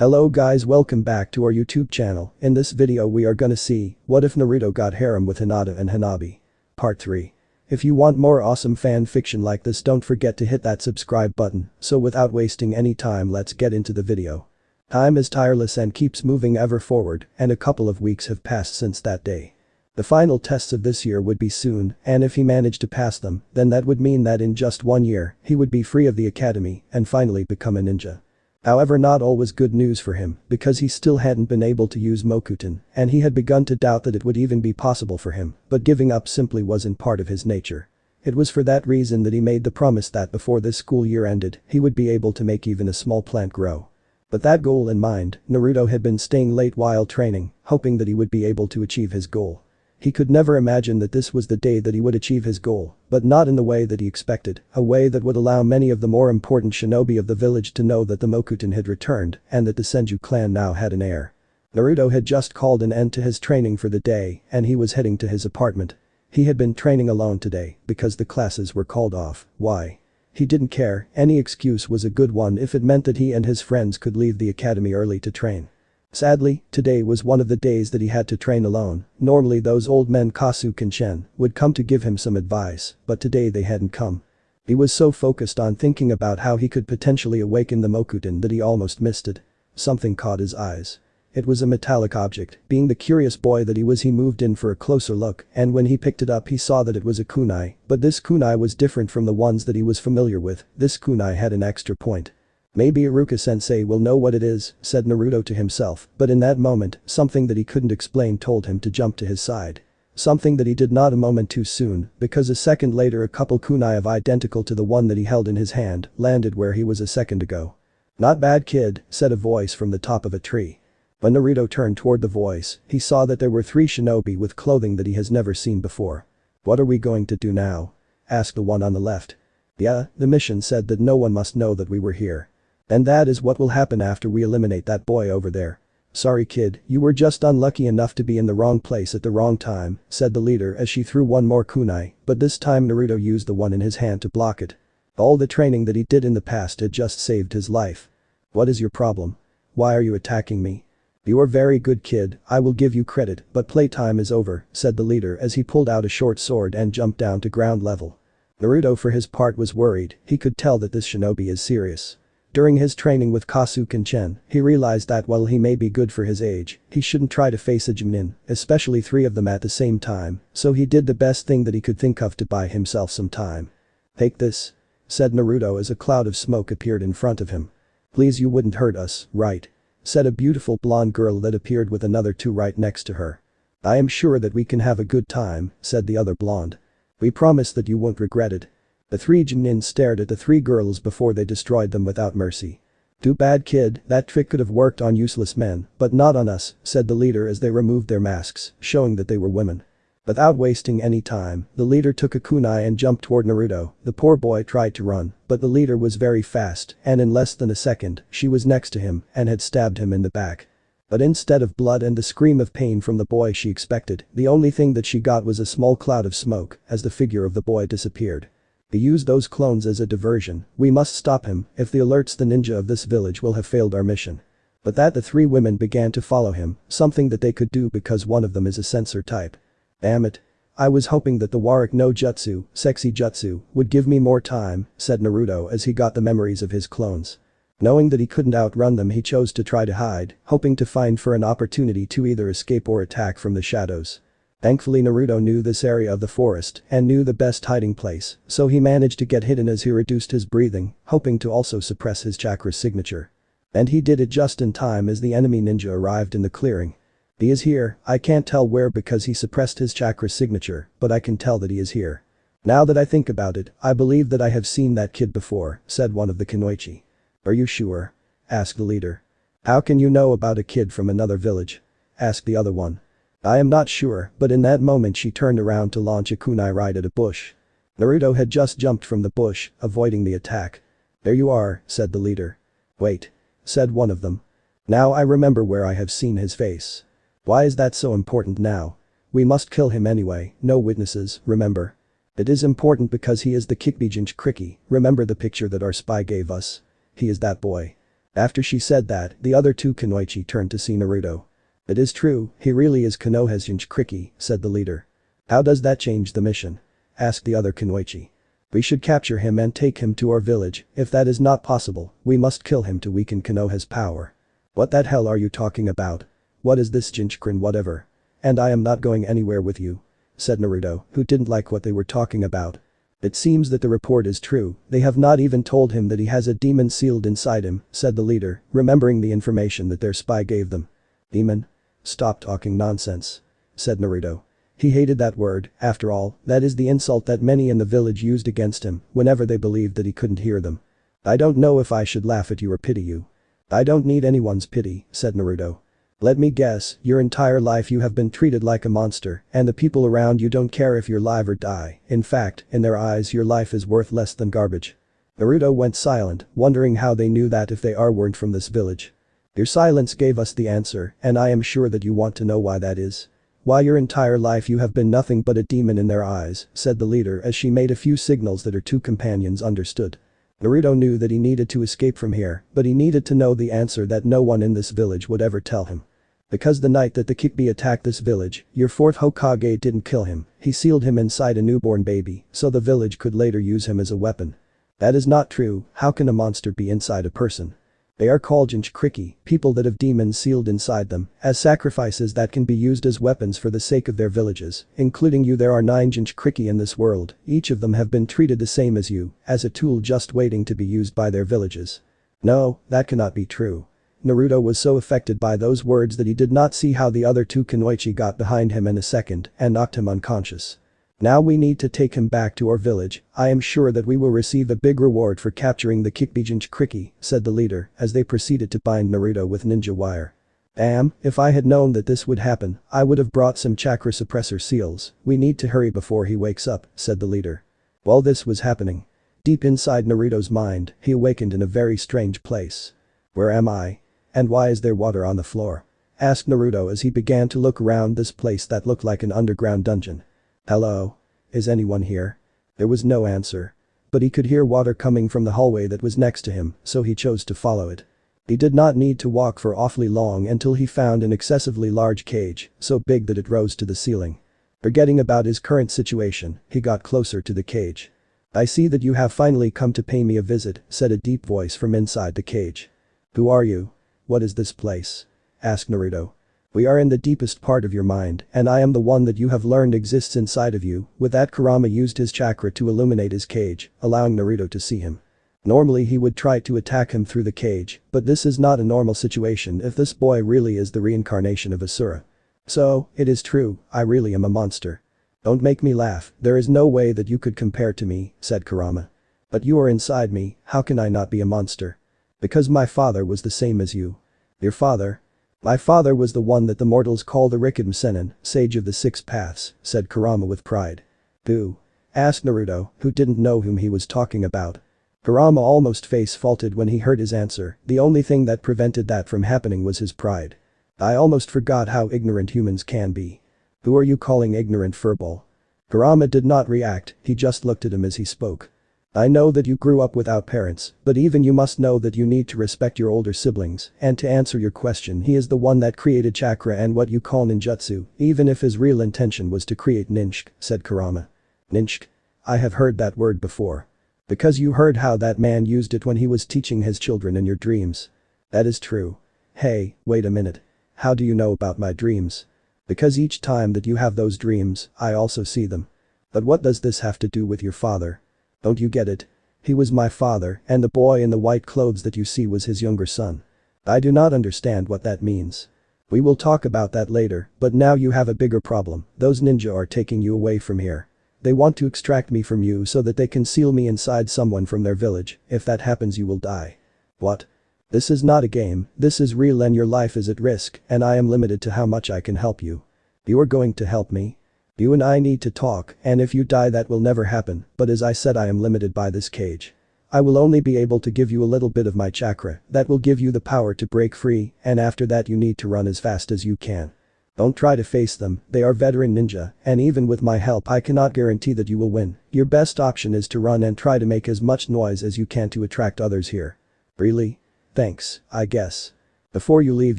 Hello guys, welcome back to our YouTube channel. In this video we are gonna see, what if Naruto got harem with Hinata and Hanabi? Part 3. If you want more awesome fan fiction like this, don't forget to hit that subscribe button. So without wasting any time, let's get into the video. Time is tireless and keeps moving ever forward, and a couple of weeks have passed since that day. The final tests of this year would be soon, and if he managed to pass them, then that would mean that in just 1 year, he would be free of the academy and finally become a ninja. However, not all was good news for him, because he still hadn't been able to use Mokuton, and he had begun to doubt that it would even be possible for him, but giving up simply wasn't part of his nature. It was for that reason that he made the promise that before this school year ended, he would be able to make even a small plant grow. With that goal in mind, Naruto had been staying late while training, hoping that he would be able to achieve his goal. He could never imagine that this was the day that he would achieve his goal, but not in the way that he expected, a way that would allow many of the more important shinobi of the village to know that the Mokuton had returned and that the Senju clan now had an heir. Naruto had just called an end to his training for the day and he was heading to his apartment. He had been training alone today because the classes were called off. Why? He didn't care, any excuse was a good one if it meant that he and his friends could leave the academy early to train. Sadly, today was one of the days that he had to train alone. Normally those old men Sasuke and Shen would come to give him some advice, but today they hadn't come. He was so focused on thinking about how he could potentially awaken the Mokuton that he almost missed it. Something caught his eyes. It was a metallic object. Being the curious boy that he was, he moved in for a closer look, and when he picked it up he saw that it was a kunai, but this kunai was different from the ones that he was familiar with. This kunai had an extra point. Maybe Iruka-sensei will know what it is, said Naruto to himself, but in that moment, something that he couldn't explain told him to jump to his side. Something that he did not a moment too soon, because a second later a couple kunai of identical to the one that he held in his hand landed where he was a second ago. "Not bad, kid," said a voice from the top of a tree. When Naruto turned toward the voice, he saw that there were 3 shinobi with clothing that he has never seen before. "What are we going to do now?" asked the one on the left. "Yeah, the mission said that no one must know that we were here. And that is what will happen after we eliminate that boy over there. Sorry kid, you were just unlucky enough to be in the wrong place at the wrong time," said the leader as she threw one more kunai, but this time Naruto used the one in his hand to block it. All the training that he did in the past had just saved his life. "What is your problem? Why are you attacking me?" "You are very good kid, I will give you credit, but playtime is over," said the leader as he pulled out a short sword and jumped down to ground level. Naruto for his part was worried, he could tell that this shinobi is serious. During his training with Sasuke and Shen, he realized that while he may be good for his age, he shouldn't try to face a Jonin, especially 3 of them at the same time, so he did the best thing that he could think of to buy himself some time. "Take this," said Naruto as a cloud of smoke appeared in front of him. "Please, you wouldn't hurt us, right?" said a beautiful blonde girl that appeared with another 2 right next to her. "I am sure that we can have a good time," said the other blonde. "We promise that you won't regret it." The 3 Jonin stared at the 3 girls before they destroyed them without mercy. "Too bad kid, that trick could have worked on useless men, but not on us," said the leader as they removed their masks, showing that they were women. Without wasting any time, the leader took a kunai and jumped toward Naruto. The poor boy tried to run, but the leader was very fast and in less than a second, she was next to him and had stabbed him in the back. But instead of blood and the scream of pain from the boy she expected, the only thing that she got was a small cloud of smoke as the figure of the boy disappeared. "He used those clones as a diversion. We must stop him. If he alerts the ninja of this village, we'll have failed our mission." But that the 3 women began to follow him, something that they could do because one of them is a sensor type. "Damn it. I was hoping that the Warwick no Jutsu, sexy jutsu, would give me more time," said Naruto as he got the memories of his clones. Knowing that he couldn't outrun them, he chose to try to hide, hoping to find for an opportunity to either escape or attack from the shadows. Thankfully Naruto knew this area of the forest and knew the best hiding place, so he managed to get hidden as he reduced his breathing, hoping to also suppress his chakra signature. And he did it just in time as the enemy ninja arrived in the clearing. "He is here, I can't tell where because he suppressed his chakra signature, but I can tell that he is here. Now that I think about it, I believe that I have seen that kid before," said one of the kunoichi. "Are you sure?" asked the leader. "How can you know about a kid from another village?" asked the other one. "I am not sure," but in that moment she turned around to launch a kunai right at a bush. Naruto had just jumped from the bush, avoiding the attack. "There you are," said the leader. "Wait," said one of them. "Now I remember where I have seen his face." "Why is that so important now?" "We must kill him anyway, no witnesses, remember?" "It is important because he is the Kikbijinch Kriki, remember the picture that our spy gave us? He is that boy." After she said that, the other two kunoichi turned to see Naruto. It is true, he really is Konoha's Jinchuriki, said the leader. How does that change the mission? Asked the other kunoichi. We should capture him and take him to our village. If that is not possible, we must kill him to weaken Konoha's power. What that hell are you talking about? What is this Jinchurin whatever? And I am not going anywhere with you, said Naruto, who didn't like what they were talking about. It seems that the report is true, they have not even told him that he has a demon sealed inside him, said the leader, remembering the information that their spy gave them. Demon? Stop talking nonsense, said Naruto. He hated that word, after all, that is the insult that many in the village used against him whenever they believed that he couldn't hear them. I don't know if I should laugh at you or pity you. I don't need anyone's pity, said Naruto. Let me guess, your entire life you have been treated like a monster, and the people around you don't care if you're alive or die. In fact, in their eyes your life is worth less than garbage. Naruto went silent, wondering how they knew that if they weren't from this village. Your silence gave us the answer, and I am sure that you want to know why that is. Why your entire life you have been nothing but a demon in their eyes, said the leader as she made a few signals that her two companions understood. Naruto knew that he needed to escape from here, but he needed to know the answer that no one in this village would ever tell him. Because the night that the Kyuubi attacked this village, your fourth Hokage didn't kill him, he sealed him inside a newborn baby, so the village could later use him as a weapon. That is not true, how can a monster be inside a person? They are called Jinchuriki, people that have demons sealed inside them, as sacrifices that can be used as weapons for the sake of their villages, including you. There are 9 Jinchuriki in this world, each of them have been treated the same as you, as a tool just waiting to be used by their villages. No, that cannot be true. Naruto was so affected by those words that he did not see how the other two kunoichi got behind him in a second and knocked him unconscious. Now we need to take him back to our village. I am sure that we will receive a big reward for capturing the Kyuubi Jinchuriki, said the leader as they proceeded to bind Naruto with ninja wire. Damn, if I had known that this would happen, I would have brought some chakra suppressor seals. We need to hurry before he wakes up, said the leader. While this was happening, deep inside Naruto's mind, he awakened in a very strange place. Where am I? And why is there water on the floor? Asked Naruto as he began to look around this place that looked like an underground dungeon. Hello? Is anyone here? There was no answer. But he could hear water coming from the hallway that was next to him, so he chose to follow it. He did not need to walk for awfully long until he found an excessively large cage, so big that it rose to the ceiling. Forgetting about his current situation, he got closer to the cage. I see that you have finally come to pay me a visit, said a deep voice from inside the cage. Who are you? What is this place? Asked Naruto. We are in the deepest part of your mind, and I am the one that you have learned exists inside of you. With that, Kurama used his chakra to illuminate his cage, allowing Naruto to see him. Normally he would try to attack him through the cage, but this is not a normal situation if this boy really is the reincarnation of Asura. So, it is true, I really am a monster. Don't make me laugh, there is no way that you could compare to me, said Kurama. But you are inside me, how can I not be a monster? Because my father was the same as you. Your father? My father was the one that the mortals call the Rikiden Sennin, sage of the 6 paths, said Kurama with pride. Who? Asked Naruto, who didn't know whom he was talking about. Kurama almost face-faulted when he heard his answer, the only thing that prevented that from happening was his pride. I almost forgot how ignorant humans can be. Who are you calling ignorant, furball? Kurama did not react, he just looked at him as he spoke. I know that you grew up without parents, but even you must know that you need to respect your older siblings, and to answer your question, he is the one that created chakra and what you call ninjutsu, even if his real intention was to create ninshk, said Kurama. Ninshk? I have heard that word before. Because you heard how that man used it when he was teaching his children in your dreams. That is true. Hey, wait a minute. How do you know about my dreams? Because each time that you have those dreams, I also see them. But what does this have to do with your father? Don't you get it? He was my father, and the boy in the white clothes that you see was his younger son. I do not understand what that means. We will talk about that later, but now you have a bigger problem. Those ninja are taking you away from here. They want to extract me from you so that they can seal me inside someone from their village. If that happens, you will die. What? This is not a game, this is real and your life is at risk, and I am limited to how much I can help you. You are going to help me? You and I need to talk, and if you die that will never happen, but as I said, I am limited by this cage. I will only be able to give you a little bit of my chakra that will give you the power to break free, and after that you need to run as fast as you can. Don't try to face them, they are veteran ninja, and even with my help I cannot guarantee that you will win. Your best option is to run and try to make as much noise as you can to attract others here. Really? Thanks, I guess. Before you leave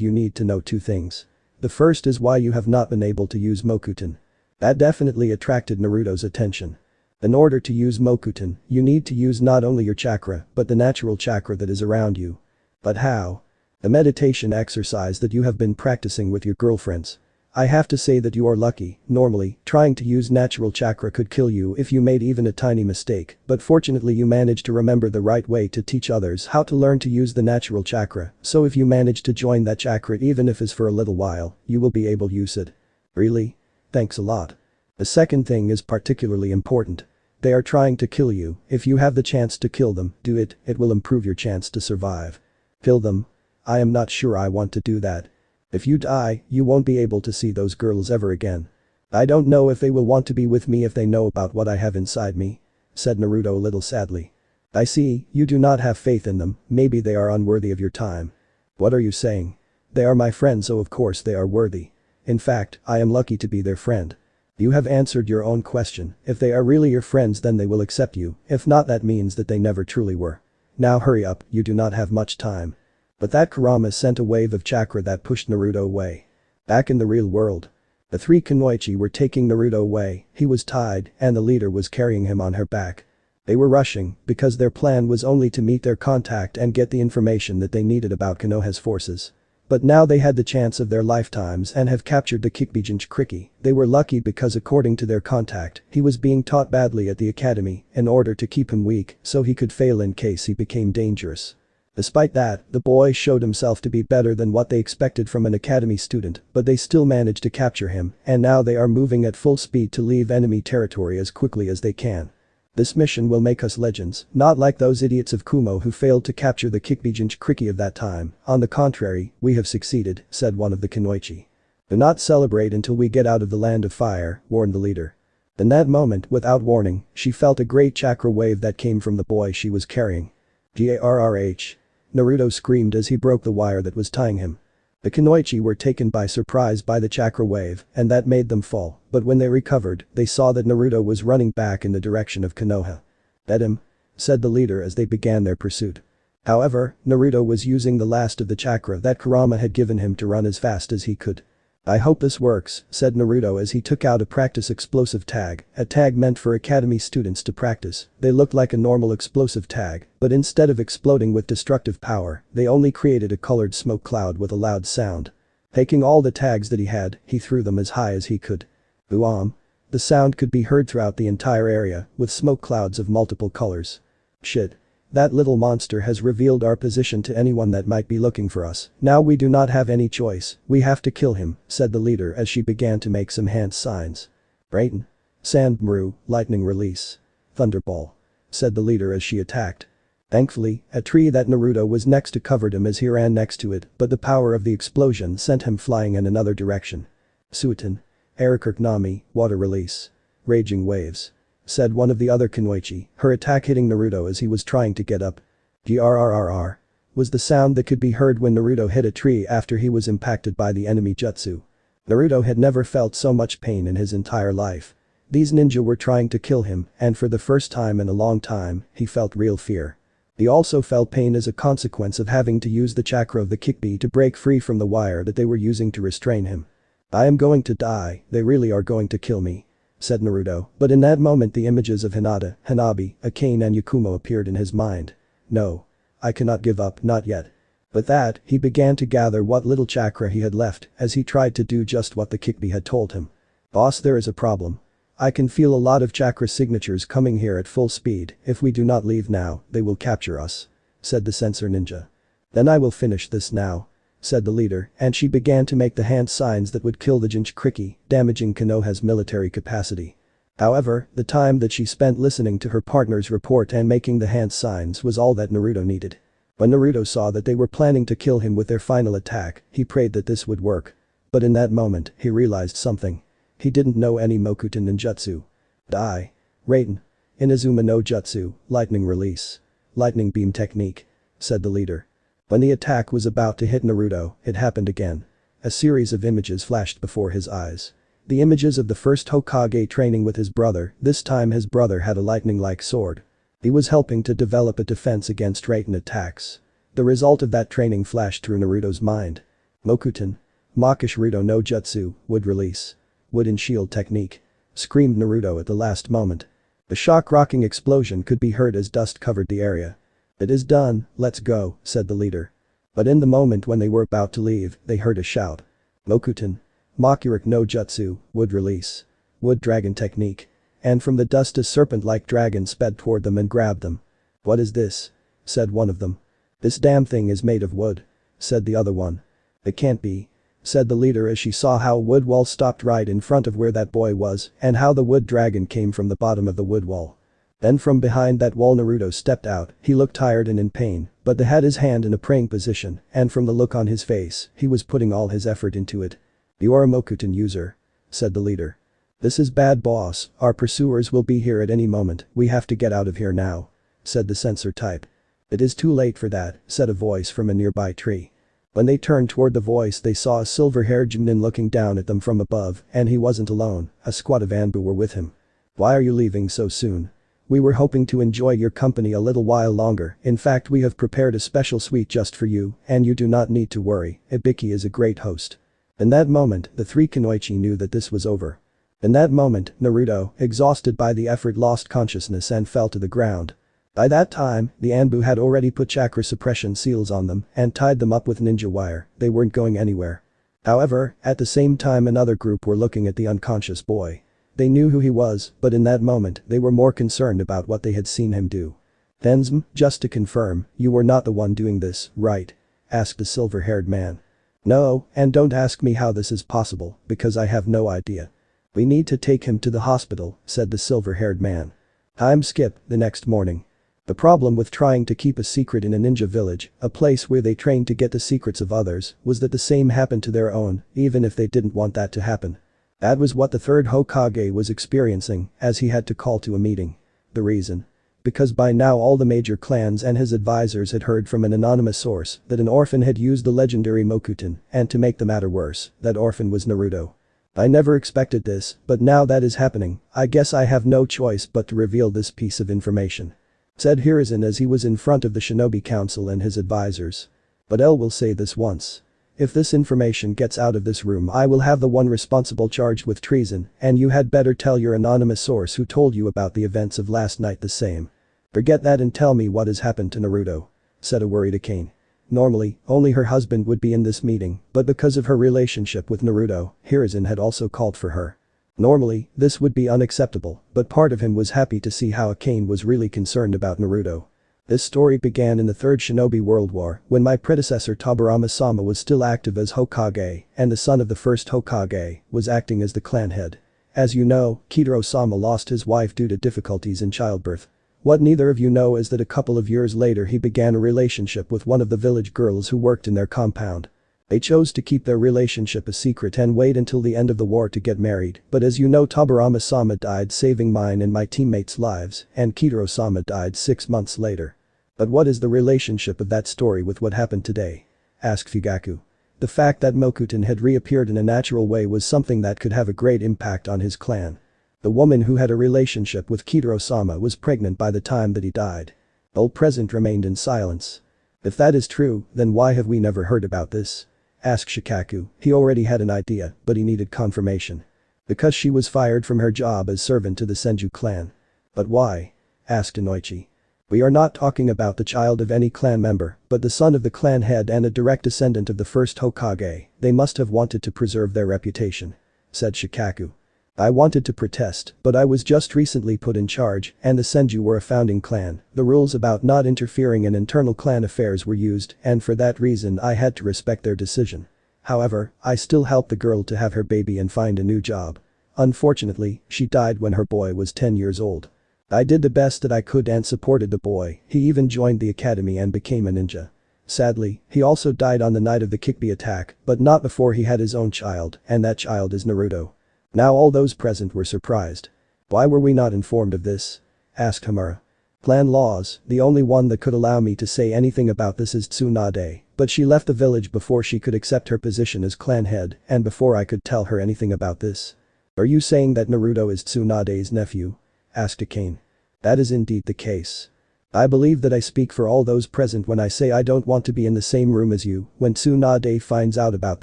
you need to know two things. The first is why you have not been able to use Mokuton. That definitely attracted Naruto's attention. In order to use Mokuton, you need to use not only your chakra, but the natural chakra that is around you. But how? The meditation exercise that you have been practicing with your girlfriends. I have to say that you are lucky. Normally, trying to use natural chakra could kill you if you made even a tiny mistake, but fortunately you managed to remember the right way to teach others how to learn to use the natural chakra, so if you manage to join that chakra even if it's for a little while, you will be able to use it. Really? Thanks a lot. The second thing is particularly important. They are trying to kill you. If you have the chance to kill them, do it, it will improve your chance to survive. Kill them? I am not sure I want to do that. If you die, you won't be able to see those girls ever again. I don't know if they will want to be with me if they know about what I have inside me, said Naruto a little sadly. I see, you do not have faith in them, maybe they are unworthy of your time. What are you saying? They are my friends so of course they are worthy. In fact, I am lucky to be their friend. You have answered your own question, if they are really your friends then they will accept you, if not that means that they never truly were. Now hurry up, you do not have much time. But that Kurama sent a wave of chakra that pushed Naruto away. Back in the real world. The three kunoichi were taking Naruto away, he was tied, and the leader was carrying him on her back. They were rushing, because their plan was only to meet their contact and get the information that they needed about Konoha's forces. But now they had the chance of their lifetimes and have captured the Kikbijinchuriki. They were lucky because according to their contact, he was being taught badly at the academy in order to keep him weak so he could fail in case he became dangerous. Despite that, the boy showed himself to be better than what they expected from an academy student, but they still managed to capture him, and now they are moving at full speed to leave enemy territory as quickly as they can. This mission will make us legends, not like those idiots of Kumo who failed to capture the Kikbijinchuriki of that time. On the contrary, we have succeeded, said one of the kunoichi. Do not celebrate until we get out of the land of fire, warned the leader. In that moment, without warning, she felt a great chakra wave that came from the boy she was carrying. Garrh. Naruto screamed as he broke the wire that was tying him. The kunoichi were taken by surprise by the chakra wave, and that made them fall, but when they recovered, they saw that Naruto was running back in the direction of Konoha. "Get him," said the leader as they began their pursuit. However, Naruto was using the last of the chakra that Kurama had given him to run as fast as he could. "I hope this works," said Naruto as he took out a practice explosive tag, a tag meant for academy students to practice. They looked like a normal explosive tag, but instead of exploding with destructive power, they only created a colored smoke cloud with a loud sound. Taking all the tags that he had, he threw them as high as he could. Boom! The sound could be heard throughout the entire area, with smoke clouds of multiple colors. Shit. That little monster has revealed our position to anyone that might be looking for us. Now we do not have any choice, we have to kill him, said the leader as she began to make some hand signs. Brayton. Sandmru, lightning release. Thunderball. Said the leader as she attacked. Thankfully, a tree that Naruto was next to covered him as he ran next to it, but the power of the explosion sent him flying in another direction. Suiton. Arakirknami, water release. Raging waves. Said one of the other kunoichi, her attack hitting Naruto as he was trying to get up. Grrrr. Was the sound that could be heard when Naruto hit a tree after he was impacted by the enemy jutsu. Naruto had never felt so much pain in his entire life. These ninja were trying to kill him, and for the first time in a long time, he felt real fear. He also felt pain as a consequence of having to use the chakra of the Kikbi to break free from the wire that they were using to restrain him. I am going to die, they really are going to kill me, said Naruto, but in that moment the images of Hinata, Hanabi, Akane and Yakumo appeared in his mind. No. I cannot give up, not yet. With that, he began to gather what little chakra he had left as he tried to do just what the Kikbi had told him. Boss, there is a problem. I can feel a lot of chakra signatures coming here at full speed, if we do not leave now, they will capture us, said the sensor ninja. Then I will finish this now, said the leader, and she began to make the hand signs that would kill the Jinchuriki, damaging Konoha's military capacity. However, the time that she spent listening to her partner's report and making the hand signs was all that Naruto needed. When Naruto saw that they were planning to kill him with their final attack, he prayed that this would work. But in that moment, he realized something. He didn't know any Mokuton ninjutsu. Die. Raiden. Inazuma no Jutsu, lightning release. Lightning beam technique, said the leader. When the attack was about to hit Naruto, it happened again. A series of images flashed before his eyes. The images of the first Hokage training with his brother, this time his brother had a lightning-like sword. He was helping to develop a defense against Raiden attacks. The result of that training flashed through Naruto's mind. Mokuton. Makishirito no Jutsu, would release. Wooden shield technique. Screamed Naruto at the last moment. The shock-rocking explosion could be heard as dust covered the area. It is done, let's go, said the leader. But in the moment when they were about to leave, they heard a shout. Mokuton. Makiruk no Jutsu, would release. Wood dragon technique. And from the dust a serpent-like dragon sped toward them and grabbed them. What is this? Said one of them. This damn thing is made of wood. Said the other one. It can't be. Said the leader as she saw how a wood wall stopped right in front of where that boy was and how the wood dragon came from the bottom of the wood wall. Then from behind that wall Naruto stepped out. He looked tired and in pain, but he had his hand in a praying position and from the look on his face, he was putting all his effort into it. You are a Mokuton user. Said the leader. This is bad, boss, our pursuers will be here at any moment, we have to get out of here now. Said the censor type. It is too late for that, said a voice from a nearby tree. When they turned toward the voice they saw a silver-haired Junin looking down at them from above and he wasn't alone, a squad of Anbu were with him. Why are you leaving so soon? We were hoping to enjoy your company a little while longer, in fact we have prepared a special suite just for you and you do not need to worry, Ibiki is a great host. In that moment, the three Kunoichi knew that this was over. In that moment, Naruto, exhausted by the effort lost consciousness and fell to the ground. By that time, the Anbu had already put chakra suppression seals on them and tied them up with ninja wire, they weren't going anywhere. However, at the same time another group were looking at the unconscious boy. They knew who he was, but in that moment they were more concerned about what they had seen him do. Denzm, just to confirm, you were not the one doing this, right? Asked the silver-haired man. No, and don't ask me how this is possible, because I have no idea. We need to take him to the hospital, said the silver-haired man. Time skip, the next morning. The problem with trying to keep a secret in a ninja village, a place where they trained to get the secrets of others, was that the same happened to their own, even if they didn't want that to happen. That was what the third Hokage was experiencing, as he had to call to a meeting. The reason? Because by now all the major clans and his advisors had heard from an anonymous source that an orphan had used the legendary Mokuton, and to make the matter worse, that orphan was Naruto. I never expected this, but now that is happening, I guess I have no choice but to reveal this piece of information. Said Hiruzen as he was in front of the Shinobi Council and his advisors. But L will say this once. If this information gets out of this room I will have the one responsible charged with treason and you had better tell your anonymous source who told you about the events of last night the same. Forget that and tell me what has happened to Naruto. Said a worried Akane. Normally, only her husband would be in this meeting, but because of her relationship with Naruto, Hiruzen had also called for her. Normally, this would be unacceptable, but part of him was happy to see how Akane was really concerned about Naruto. This story began in the Third Shinobi World War when my predecessor Tobirama-sama was still active as Hokage and the son of the first Hokage was acting as the clan head. As you know, Kitaro-sama lost his wife due to difficulties in childbirth. What neither of you know is that a couple of years later he began a relationship with one of the village girls who worked in their compound. They chose to keep their relationship a secret and wait until the end of the war to get married, but as you know Tobirama-sama died saving mine and my teammates' lives, and Kitaro-sama died 6 months later. But what is the relationship of that story with what happened today? Asked Fugaku. The fact that Mokuton had reappeared in a natural way was something that could have a great impact on his clan. The woman who had a relationship with Kitaro-sama was pregnant by the time that he died. All present remained in silence. If that is true, then why have we never heard about this? Asked Shikaku. He already had an idea, but he needed confirmation. Because she was fired from her job as servant to the Senju clan. But why? Asked Inoichi. We are not talking about the child of any clan member, but the son of the clan head and a direct descendant of the first Hokage, they must have wanted to preserve their reputation. Said Shikaku. I wanted to protest, but I was just recently put in charge and the Senju were a founding clan. The rules about not interfering in internal clan affairs were used and for that reason I had to respect their decision. However, I still helped the girl to have her baby and find a new job. Unfortunately, she died when her boy was 10 years old. I did the best that I could and supported the boy, he even joined the academy and became a ninja. Sadly, he also died on the night of the Kikbi attack, but not before he had his own child, and that child is Naruto. Now all those present were surprised. Why were we not informed of this? Asked Hamura. Clan laws, the only one that could allow me to say anything about this is Tsunade, but she left the village before she could accept her position as clan head and before I could tell her anything about this. Are you saying that Naruto is Tsunade's nephew? Asked Akane. That is indeed the case. I believe that I speak for all those present when I say I don't want to be in the same room as you when Tsunade finds out about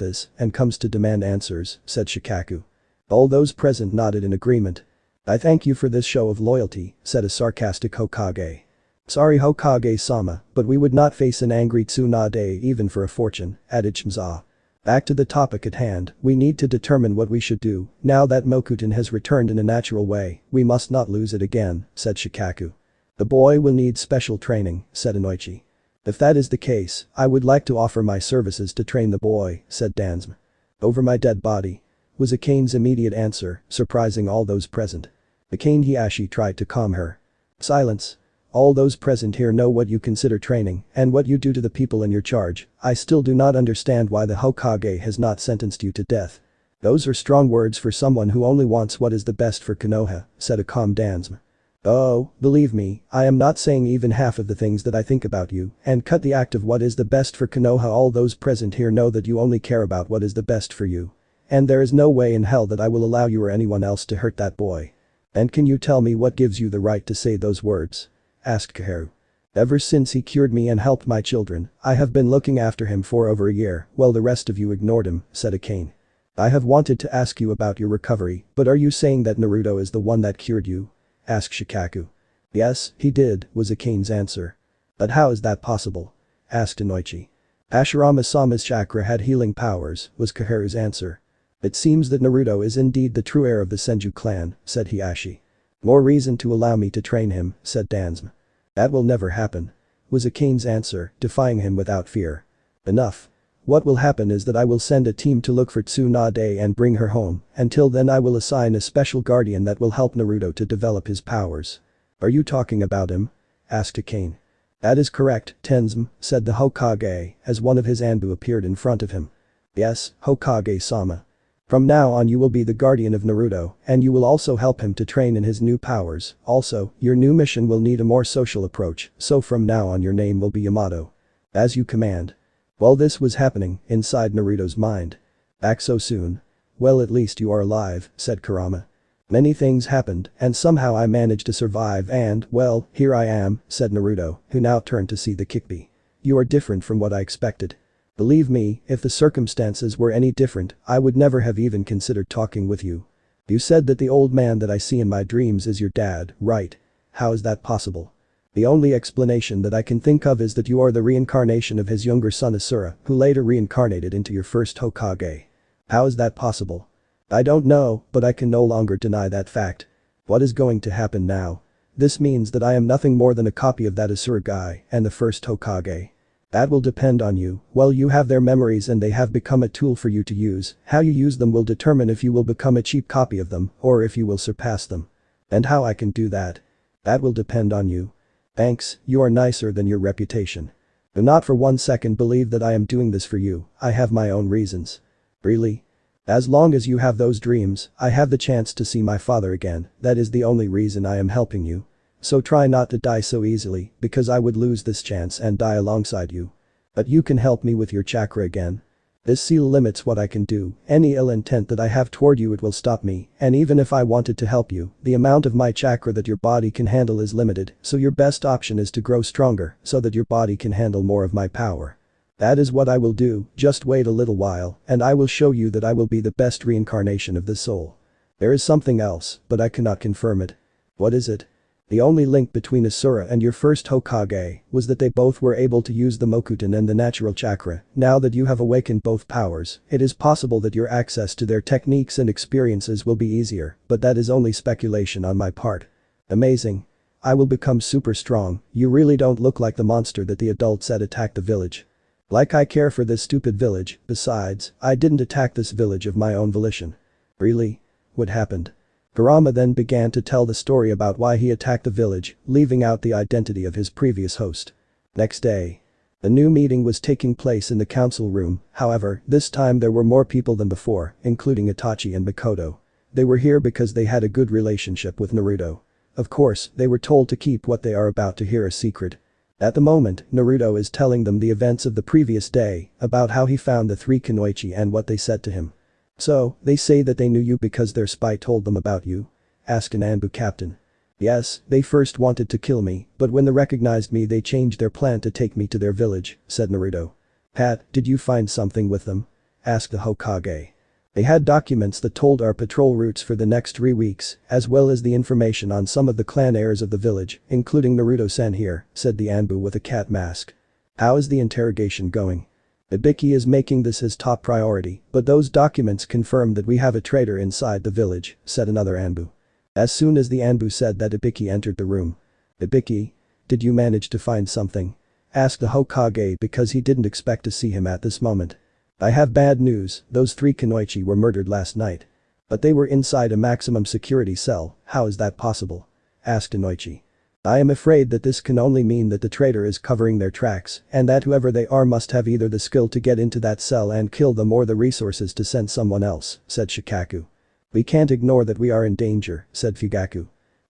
this and comes to demand answers, said Shikaku. All those present nodded in agreement. I thank you for this show of loyalty, said a sarcastic Hokage. Sorry Hokage-sama, but we would not face an angry Tsunade even for a fortune, added Shimza. Back to the topic at hand, we need to determine what we should do, now that Mokuton has returned in a natural way, we must not lose it again, said Shikaku. The boy will need special training, said Inoichi. If that is the case, I would like to offer my services to train the boy, said Danzo. Over my dead body, was Akane's immediate answer, surprising all those present. Akane Hiashi tried to calm her. Silence. All those present here know what you consider training and what you do to the people in your charge. I still do not understand why the Hokage has not sentenced you to death. Those are strong words for someone who only wants what is the best for Konoha, said a calm Danzo. Oh, believe me, I am not saying even half of the things that I think about you, and cut the act of what is the best for Konoha. All those present here know that you only care about what is the best for you. And there is no way in hell that I will allow you or anyone else to hurt that boy. And can you tell me what gives you the right to say those words? Asked Kaheru. Ever since he cured me and helped my children, I have been looking after him for over a year, while the rest of you ignored him, said Akane. I have wanted to ask you about your recovery, but are you saying that Naruto is the one that cured you? Asked Shikaku. Yes, he did, was Akane's answer. But how is that possible? Asked Inoichi. Hashirama-sama's chakra had healing powers, was Kaheru's answer. It seems that Naruto is indeed the true heir of the Senju clan, said Hiashi. More reason to allow me to train him, said Danzo. That will never happen, was Akane's answer, defying him without fear. Enough. What will happen is that I will send a team to look for Tsunade and bring her home, until then I will assign a special guardian that will help Naruto to develop his powers. Are you talking about him? Asked Akane. That is correct, Tenzin, said the Hokage, as one of his Anbu appeared in front of him. Yes, Hokage-sama. From now on you will be the guardian of Naruto, and you will also help him to train in his new powers. Also, your new mission will need a more social approach, so from now on your name will be Yamato. As you command. While this was happening, inside Naruto's mind. Back so soon? Well, at least you are alive, said Kurama. Many things happened, and somehow I managed to survive and, well, here I am, said Naruto, who now turned to see the Kyuubi. You are different from what I expected. Believe me, if the circumstances were any different, I would never have even considered talking with you. You said that the old man that I see in my dreams is your dad, right? How is that possible? The only explanation that I can think of is that you are the reincarnation of his younger son Asura, who later reincarnated into your first Hokage. How is that possible? I don't know, but I can no longer deny that fact. What is going to happen now? This means that I am nothing more than a copy of that Asura guy and the first Hokage. That will depend on you. Well, you have their memories and they have become a tool for you to use. How you use them will determine if you will become a cheap copy of them or if you will surpass them. And how I can do that? That will depend on you. Thanks, you are nicer than your reputation. Do not for 1 second believe that I am doing this for you, I have my own reasons. Really? As long as you have those dreams, I have the chance to see my father again, that is the only reason I am helping you. So try not to die so easily, because I would lose this chance and die alongside you. But you can help me with your chakra again. This seal limits what I can do, any ill intent that I have toward you it will stop me, and even if I wanted to help you, the amount of my chakra that your body can handle is limited, so your best option is to grow stronger, so that your body can handle more of my power. That is what I will do, just wait a little while, and I will show you that I will be the best reincarnation of this soul. There is something else, but I cannot confirm it. What is it? The only link between Asura and your first Hokage was that they both were able to use the Mokuton and the natural chakra. Now that you have awakened both powers, it is possible that your access to their techniques and experiences will be easier, but that is only speculation on my part. Amazing. I will become super strong. You really don't look like the monster that the adult said attacked the village. Like I care for this stupid village, besides, I didn't attack this village of my own volition. Really? What happened? Kurama then began to tell the story about why he attacked the village, leaving out the identity of his previous host. Next day. A new meeting was taking place in the council room, however, this time there were more people than before, including Itachi and Mikoto. They were here because they had a good relationship with Naruto. Of course, they were told to keep what they are about to hear a secret. At the moment, Naruto is telling them the events of the previous day, about how he found the three Kunoichi and what they said to him. So, they say that they knew you because their spy told them about you? Asked an Anbu captain. Yes, they first wanted to kill me, but when they recognized me they changed their plan to take me to their village, said Naruto. Pat, did you find something with them? Asked the Hokage. They had documents that told our patrol routes for the next 3 weeks, as well as the information on some of the clan heirs of the village, including Naruto-san here, said the Anbu with a cat mask. How is the interrogation going? Ibiki is making this his top priority, but those documents confirm that we have a traitor inside the village, said another Anbu. As soon as the Anbu said that, Ibiki entered the room. Ibiki? Did you manage to find something? Asked the Hokage because he didn't expect to see him at this moment. I have bad news, those 3 Kunoichi were murdered last night. But they were inside a maximum security cell, how is that possible? Asked Inoichi. I am afraid that this can only mean that the traitor is covering their tracks and that whoever they are must have either the skill to get into that cell and kill them or the resources to send someone else, said Shikaku. We can't ignore that we are in danger, said Fugaku.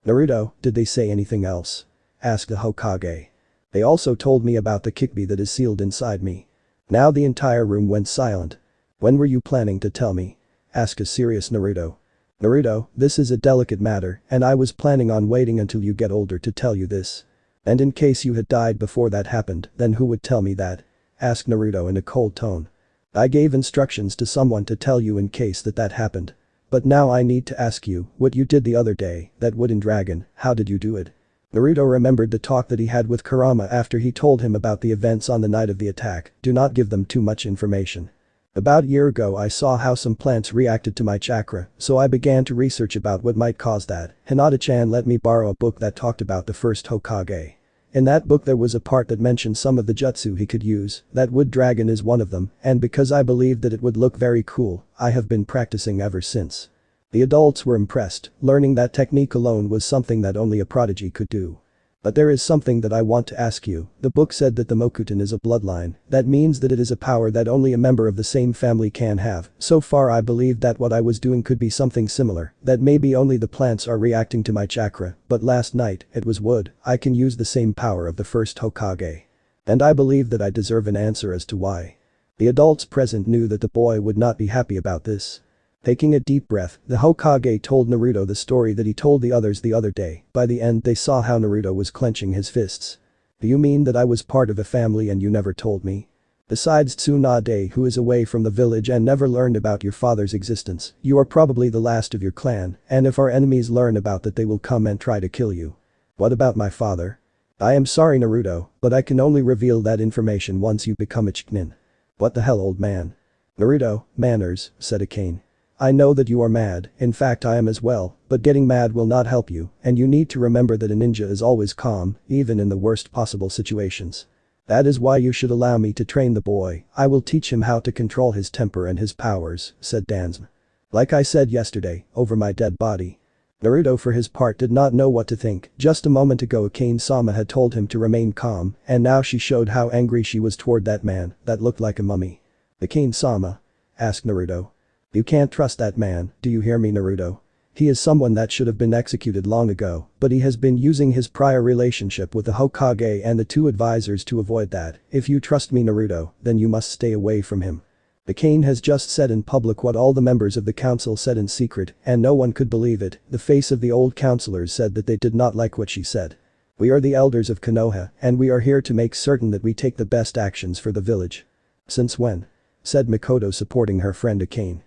Naruto, did they say anything else? Asked the Hokage. They also told me about the Kikbi that is sealed inside me. Now the entire room went silent. When were you planning to tell me? Asked a serious Naruto. Naruto, this is a delicate matter and I was planning on waiting until you get older to tell you this. And in case you had died before that happened, then who would tell me that? Asked Naruto in a cold tone. I gave instructions to someone to tell you in case that happened. But now I need to ask you, what you did the other day, that wooden dragon, how did you do it? Naruto remembered the talk that he had with Kurama after he told him about the events on the night of the attack, do not give them too much information. About a year ago I saw how some plants reacted to my chakra, so I began to research about what might cause that. Hinata-chan let me borrow a book that talked about the first Hokage. In that book there was a part that mentioned some of the jutsu he could use, that wood dragon is one of them, and because I believed that it would look very cool, I have been practicing ever since. The adults were impressed, learning that technique alone was something that only a prodigy could do. But there is something that I want to ask you, the book said that the Mokuton is a bloodline, that means that it is a power that only a member of the same family can have, so far I believed that what I was doing could be something similar, that maybe only the plants are reacting to my chakra, but last night, it was wood, I can use the same power of the first Hokage. And I believe that I deserve an answer as to why. The adults present knew that the boy would not be happy about this. Taking a deep breath, the Hokage told Naruto the story that he told the others the other day. By the end they saw how Naruto was clenching his fists. Do you mean that I was part of a family and you never told me? Besides Tsunade, who is away from the village and never learned about your father's existence, you are probably the last of your clan, and if our enemies learn about that they will come and try to kill you. What about my father? I am sorry Naruto, but I can only reveal that information once you become a Chunin. What the hell, old man? Naruto, manners, said Akane. I know that you are mad, in fact I am as well, but getting mad will not help you, and you need to remember that a ninja is always calm, even in the worst possible situations. That is why you should allow me to train the boy, I will teach him how to control his temper and his powers, said Danzo. Like I said yesterday, over my dead body. Naruto for his part did not know what to think, just a moment ago Akane-sama had told him to remain calm, and now she showed how angry she was toward that man, that looked like a mummy. Akane-sama? Asked Naruto. You can't trust that man, do you hear me Naruto? He is someone that should have been executed long ago, but he has been using his prior relationship with the Hokage and the 2 advisors to avoid that. If you trust me Naruto, then you must stay away from him. Akane has just said in public what all the members of the council said in secret, and no one could believe it. The face of the old councillors said that they did not like what she said. We are the elders of Konoha, and we are here to make certain that we take the best actions for the village. Since when? Said Mikoto supporting her friend Akane.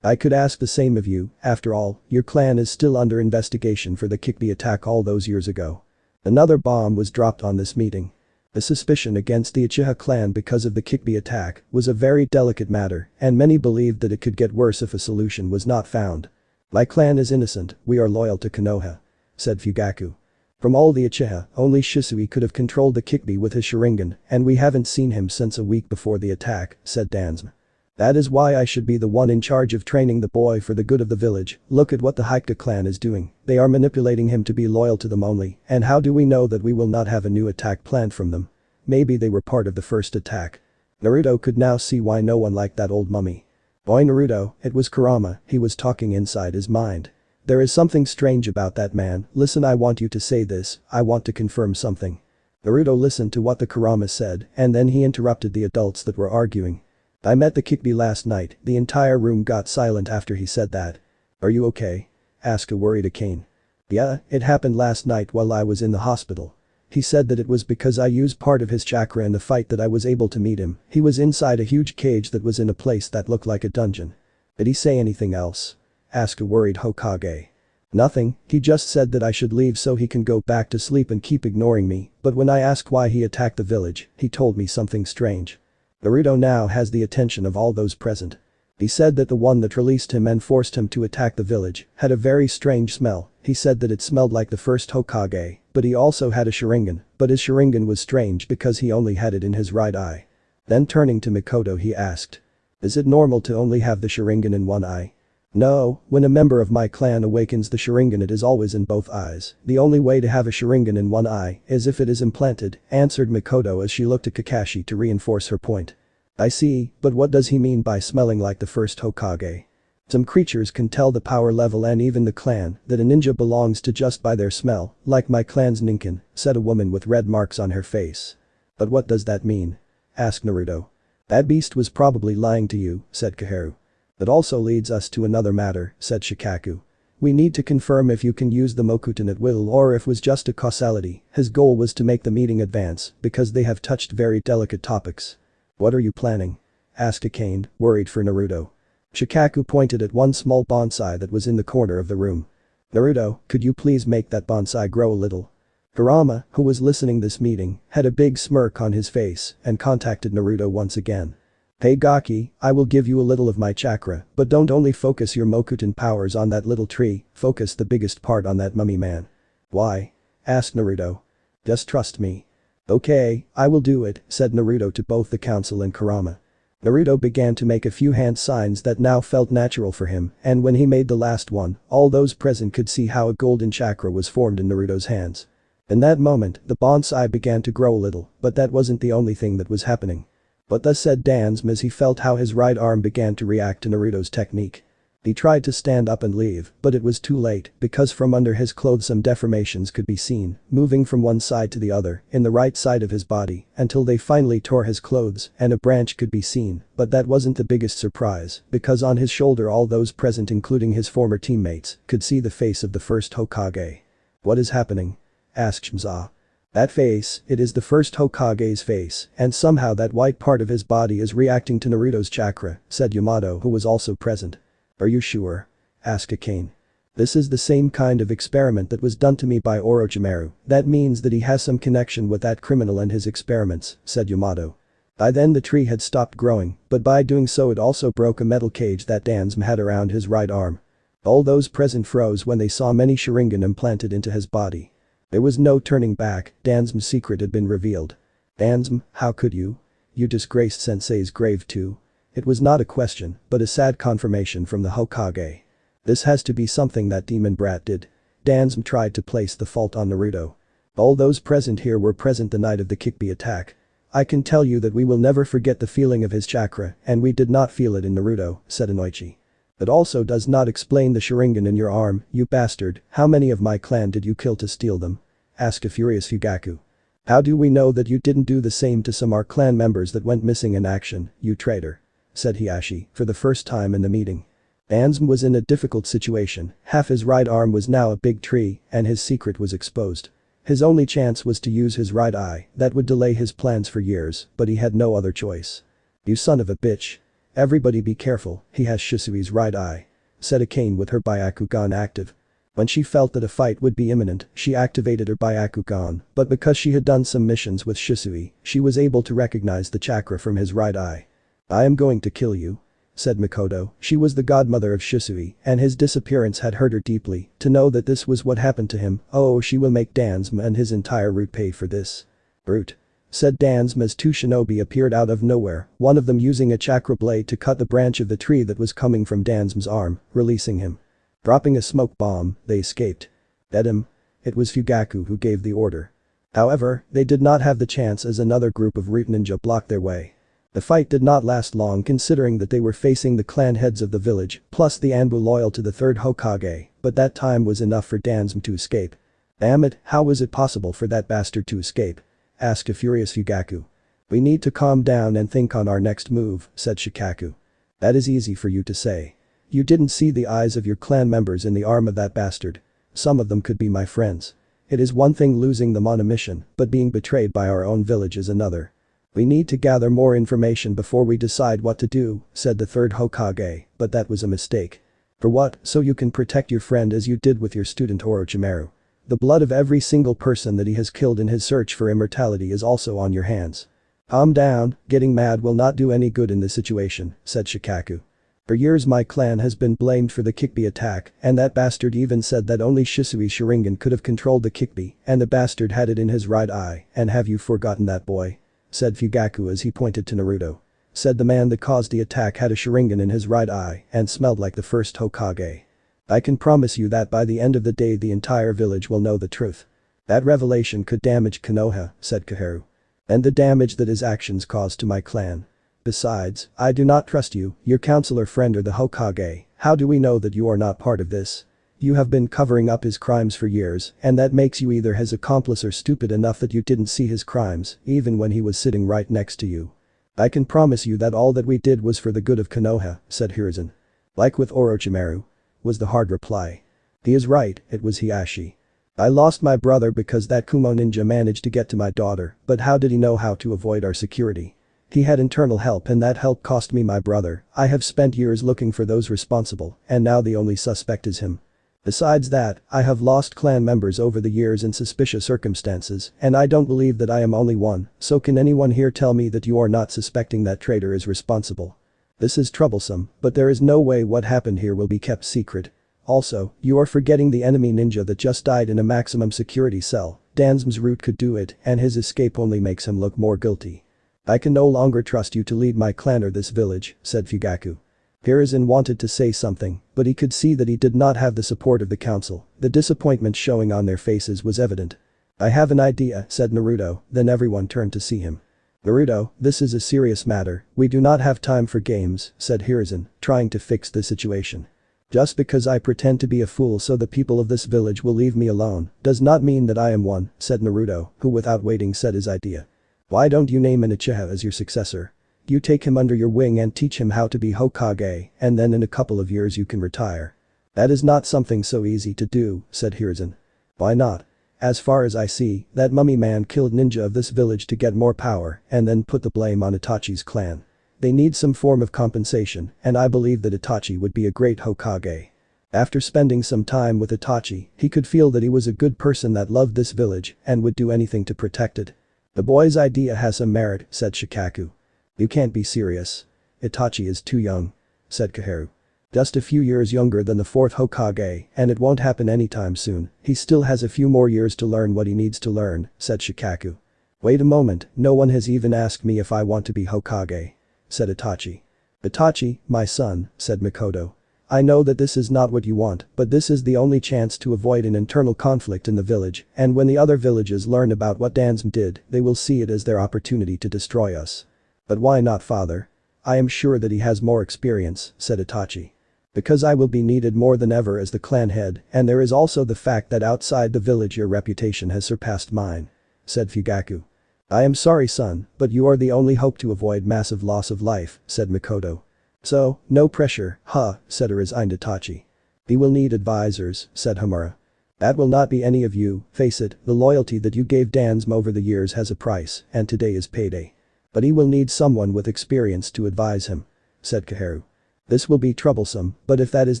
I could ask the same of you, after all, your clan is still under investigation for the Kikbi attack all those years ago. Another bomb was dropped on this meeting. The suspicion against the Uchiha clan because of the Kikbi attack was a very delicate matter, and many believed that it could get worse if a solution was not found. My clan is innocent, we are loyal to Konoha. Said Fugaku. From all the Uchiha, only Shisui could have controlled the Kikbi with his Sharingan, and we haven't seen him since a week before the attack, said Danzo. That is why I should be the one in charge of training the boy for the good of the village. Look at what the Hyuga clan is doing, they are manipulating him to be loyal to them only, and how do we know that we will not have a new attack planned from them? Maybe they were part of the first attack. Naruto could now see why no one liked that old mummy. Boy Naruto, it was Kurama, he was talking inside his mind. There is something strange about that man, listen I want you to say this, I want to confirm something. Naruto listened to what the Kurama said, and then he interrupted the adults that were arguing. I met the Kikbi last night, the entire room got silent after he said that. Are you okay? Asked a worried Akane. Yeah, it happened last night while I was in the hospital. He said that it was because I used part of his chakra in the fight that I was able to meet him. He was inside a huge cage that was in a place that looked like a dungeon. Did he say anything else? Asked a worried Hokage. Nothing, he just said that I should leave so he can go back to sleep and keep ignoring me, but when I asked why he attacked the village, he told me something strange. Naruto now has the attention of all those present. He said that the one that released him and forced him to attack the village had a very strange smell. He said that it smelled like the first Hokage, but he also had a Sharingan, but his Sharingan was strange because he only had it in his right eye. Then turning to Mikoto he asked. Is it normal to only have the Sharingan in one eye? No, when a member of my clan awakens the Sharingan it is always in both eyes. The only way to have a Sharingan in one eye is if it is implanted, answered Mikoto as she looked at Kakashi to reinforce her point. I see, but what does he mean by smelling like the first Hokage? Some creatures can tell the power level and even the clan that a ninja belongs to just by their smell, like my clan's Ninken, said a woman with red marks on her face. But what does that mean? Asked Naruto. That beast was probably lying to you, said Kaharu. That also leads us to another matter, said Shikaku. We need to confirm if you can use the Mokuton at will or if it was just a causality. His goal was to make the meeting advance because they have touched very delicate topics. What are you planning? Asked Akane, worried for Naruto. Shikaku pointed at one small bonsai that was in the corner of the room. Naruto, could you please make that bonsai grow a little? Kurama, who was listening this meeting, had a big smirk on his face and contacted Naruto once again. Hey Gaki, I will give you a little of my chakra, but don't only focus your Mokuton powers on that little tree, focus the biggest part on that mummy man. Why? Asked Naruto. Just trust me. Okay, I will do it, said Naruto to both the council and Kurama. Naruto began to make a few hand signs that now felt natural for him, and when he made the last one, all those present could see how a golden chakra was formed in Naruto's hands. In that moment, the bonsai began to grow a little, but that wasn't the only thing that was happening. But thus said Danzo as he felt how his right arm began to react to Naruto's technique. He tried to stand up and leave, but it was too late because from under his clothes some deformations could be seen, moving from one side to the other, in the right side of his body, until they finally tore his clothes and a branch could be seen, but that wasn't the biggest surprise, because on his shoulder all those present including his former teammates, could see the face of the first Hokage. What is happening? Asked Shimza. That face, it is the first Hokage's face, and somehow that white part of his body is reacting to Naruto's chakra, said Yamato who was also present. Are you sure? Asked Akane. This is the same kind of experiment that was done to me by Orochimaru, that means that he has some connection with that criminal and his experiments, said Yamato. By then the tree had stopped growing, but by doing so it also broke a metal cage that Danzo had around his right arm. All those present froze when they saw many Sharingan implanted into his body. There was no turning back, Danzo's secret had been revealed. Danzo, how could you? You disgraced Sensei's grave too. It was not a question, but a sad confirmation from the Hokage. This has to be something that demon brat did. Danzo tried to place the fault on Naruto. All those present here were present the night of the Kikbi attack. I can tell you that we will never forget the feeling of his chakra, and we did not feel it in Naruto, said Inoichi. That also does not explain the Sharingan in your arm, you bastard. How many of my clan did you kill to steal them? Asked a furious Fugaku. How do we know that you didn't do the same to some our clan members that went missing in action, you traitor? Said Hiashi, for the first time in the meeting. Danzo was in a difficult situation, half his right arm was now a big tree, and his secret was exposed. His only chance was to use his right eye, that would delay his plans for years, but he had no other choice. You son of a bitch. Everybody be careful, he has Shisui's right eye. Said Akane with her Byakugan active. When she felt that a fight would be imminent, she activated her Byakugan, but because she had done some missions with Shisui, she was able to recognize the chakra from his right eye. I am going to kill you. Said Mikoto, she was the godmother of Shisui, and his disappearance had hurt her deeply, to know that this was what happened to him, oh she will make Danzo and his entire route pay for this. Brute. Said Danzo as two shinobi appeared out of nowhere, one of them using a chakra blade to cut the branch of the tree that was coming from Danzo's arm, releasing him. Dropping a smoke bomb, they escaped. Dead him. It was Fugaku who gave the order. However, they did not have the chance as another group of root ninja blocked their way. The fight did not last long considering that they were facing the clan heads of the village, plus the Anbu loyal to the third Hokage, but that time was enough for Danzo to escape. Damn it, how was it possible for that bastard to escape? Asked a furious Fugaku. We need to calm down and think on our next move, said Shikaku. That is easy for you to say. You didn't see the eyes of your clan members in the arm of that bastard. some of them could be my friends. It is one thing losing them on a mission, but being betrayed by our own village is another. We need to gather more information before we decide what to do, said the third Hokage, but that was a mistake. For what? So you can protect your friend as you did with your student Orochimaru. The blood of every single person that he has killed in his search for immortality is also on your hands. Calm down, getting mad will not do any good in this situation, said Shikaku. For years my clan has been blamed for the Kikbi attack, and that bastard even said that only Shisui's Sharingan could have controlled the Kikbi, and the bastard had it in his right eye, and have you forgotten that boy? Said Fugaku as he pointed to Naruto. Said the man that caused the attack had a Sharingan in his right eye and smelled like the first Hokage. I can promise you that by the end of the day the entire village will know the truth. That revelation could damage Konoha, said Kaharu. And the damage that his actions caused to my clan. Besides, I do not trust you, your counselor friend or the Hokage. How do we know that you are not part of this? You have been covering up his crimes for years, and that makes you either his accomplice or stupid enough that you didn't see his crimes, even when he was sitting right next to you. I can promise you that all that we did was for the good of Konoha, said Hiruzen. Like with Orochimaru, was the hard reply. He is right, it was Hiashi. I lost my brother because that Kumo ninja managed to get to my daughter, but how did he know how to avoid our security? He had internal help and that help cost me my brother. I have spent years looking for those responsible, and now the only suspect is him. Besides that, I have lost clan members over the years in suspicious circumstances, and I don't believe that I am only one, so can anyone here tell me that you are not suspecting that traitor is responsible? This is troublesome, but there is no way what happened here will be kept secret. Also, you are forgetting the enemy ninja that just died in a maximum security cell. Danzo's route could do it, and his escape only makes him look more guilty. I can no longer trust you to lead my clan or this village, said Fugaku. Hiruzen wanted to say something, but he could see that he did not have the support of the council. The disappointment showing on their faces was evident. I have an idea, said Naruto, then everyone turned to see him. Naruto, this is a serious matter, we do not have time for games, said Hiruzen, trying to fix the situation. Just because I pretend to be a fool so the people of this village will leave me alone, does not mean that I am one, said Naruto, who without waiting said his idea. Why don't you name an Uchiha as your successor? You take him under your wing and teach him how to be Hokage, and then in a couple of years you can retire. That is not something so easy to do, said Hiruzen. Why not? As far as I see, that mummy man killed ninja of this village to get more power and then put the blame on Itachi's clan. They need some form of compensation, and I believe that Itachi would be a great Hokage. After spending some time with Itachi, he could feel that he was a good person that loved this village and would do anything to protect it. The boy's idea has some merit, said Shikaku. You can't be serious. Itachi is too young, said Kaharu. Just a few years younger than the fourth Hokage, and it won't happen anytime soon. He still has a few more years to learn what he needs to learn, said Shikaku. Wait a moment, no one has even asked me if I want to be Hokage, said Itachi. Itachi, my son, said Mikoto. I know that this is not what you want, but this is the only chance to avoid an internal conflict in the village, and when the other villages learn about what Danzo did, they will see it as their opportunity to destroy us. But why not father? I am sure that he has more experience, said Itachi. Because I will be needed more than ever as the clan head, and there is also the fact that outside the village your reputation has surpassed mine, said Fugaku. I am sorry son, but you are the only hope to avoid massive loss of life, said Mikoto. So, no pressure, huh, said a resigned Itachi. He will need advisors, said Homura. That will not be any of you, face it, the loyalty that you gave Danzo over the years has a price, and today is payday. But he will need someone with experience to advise him, said Kaharu. This will be troublesome, but if that is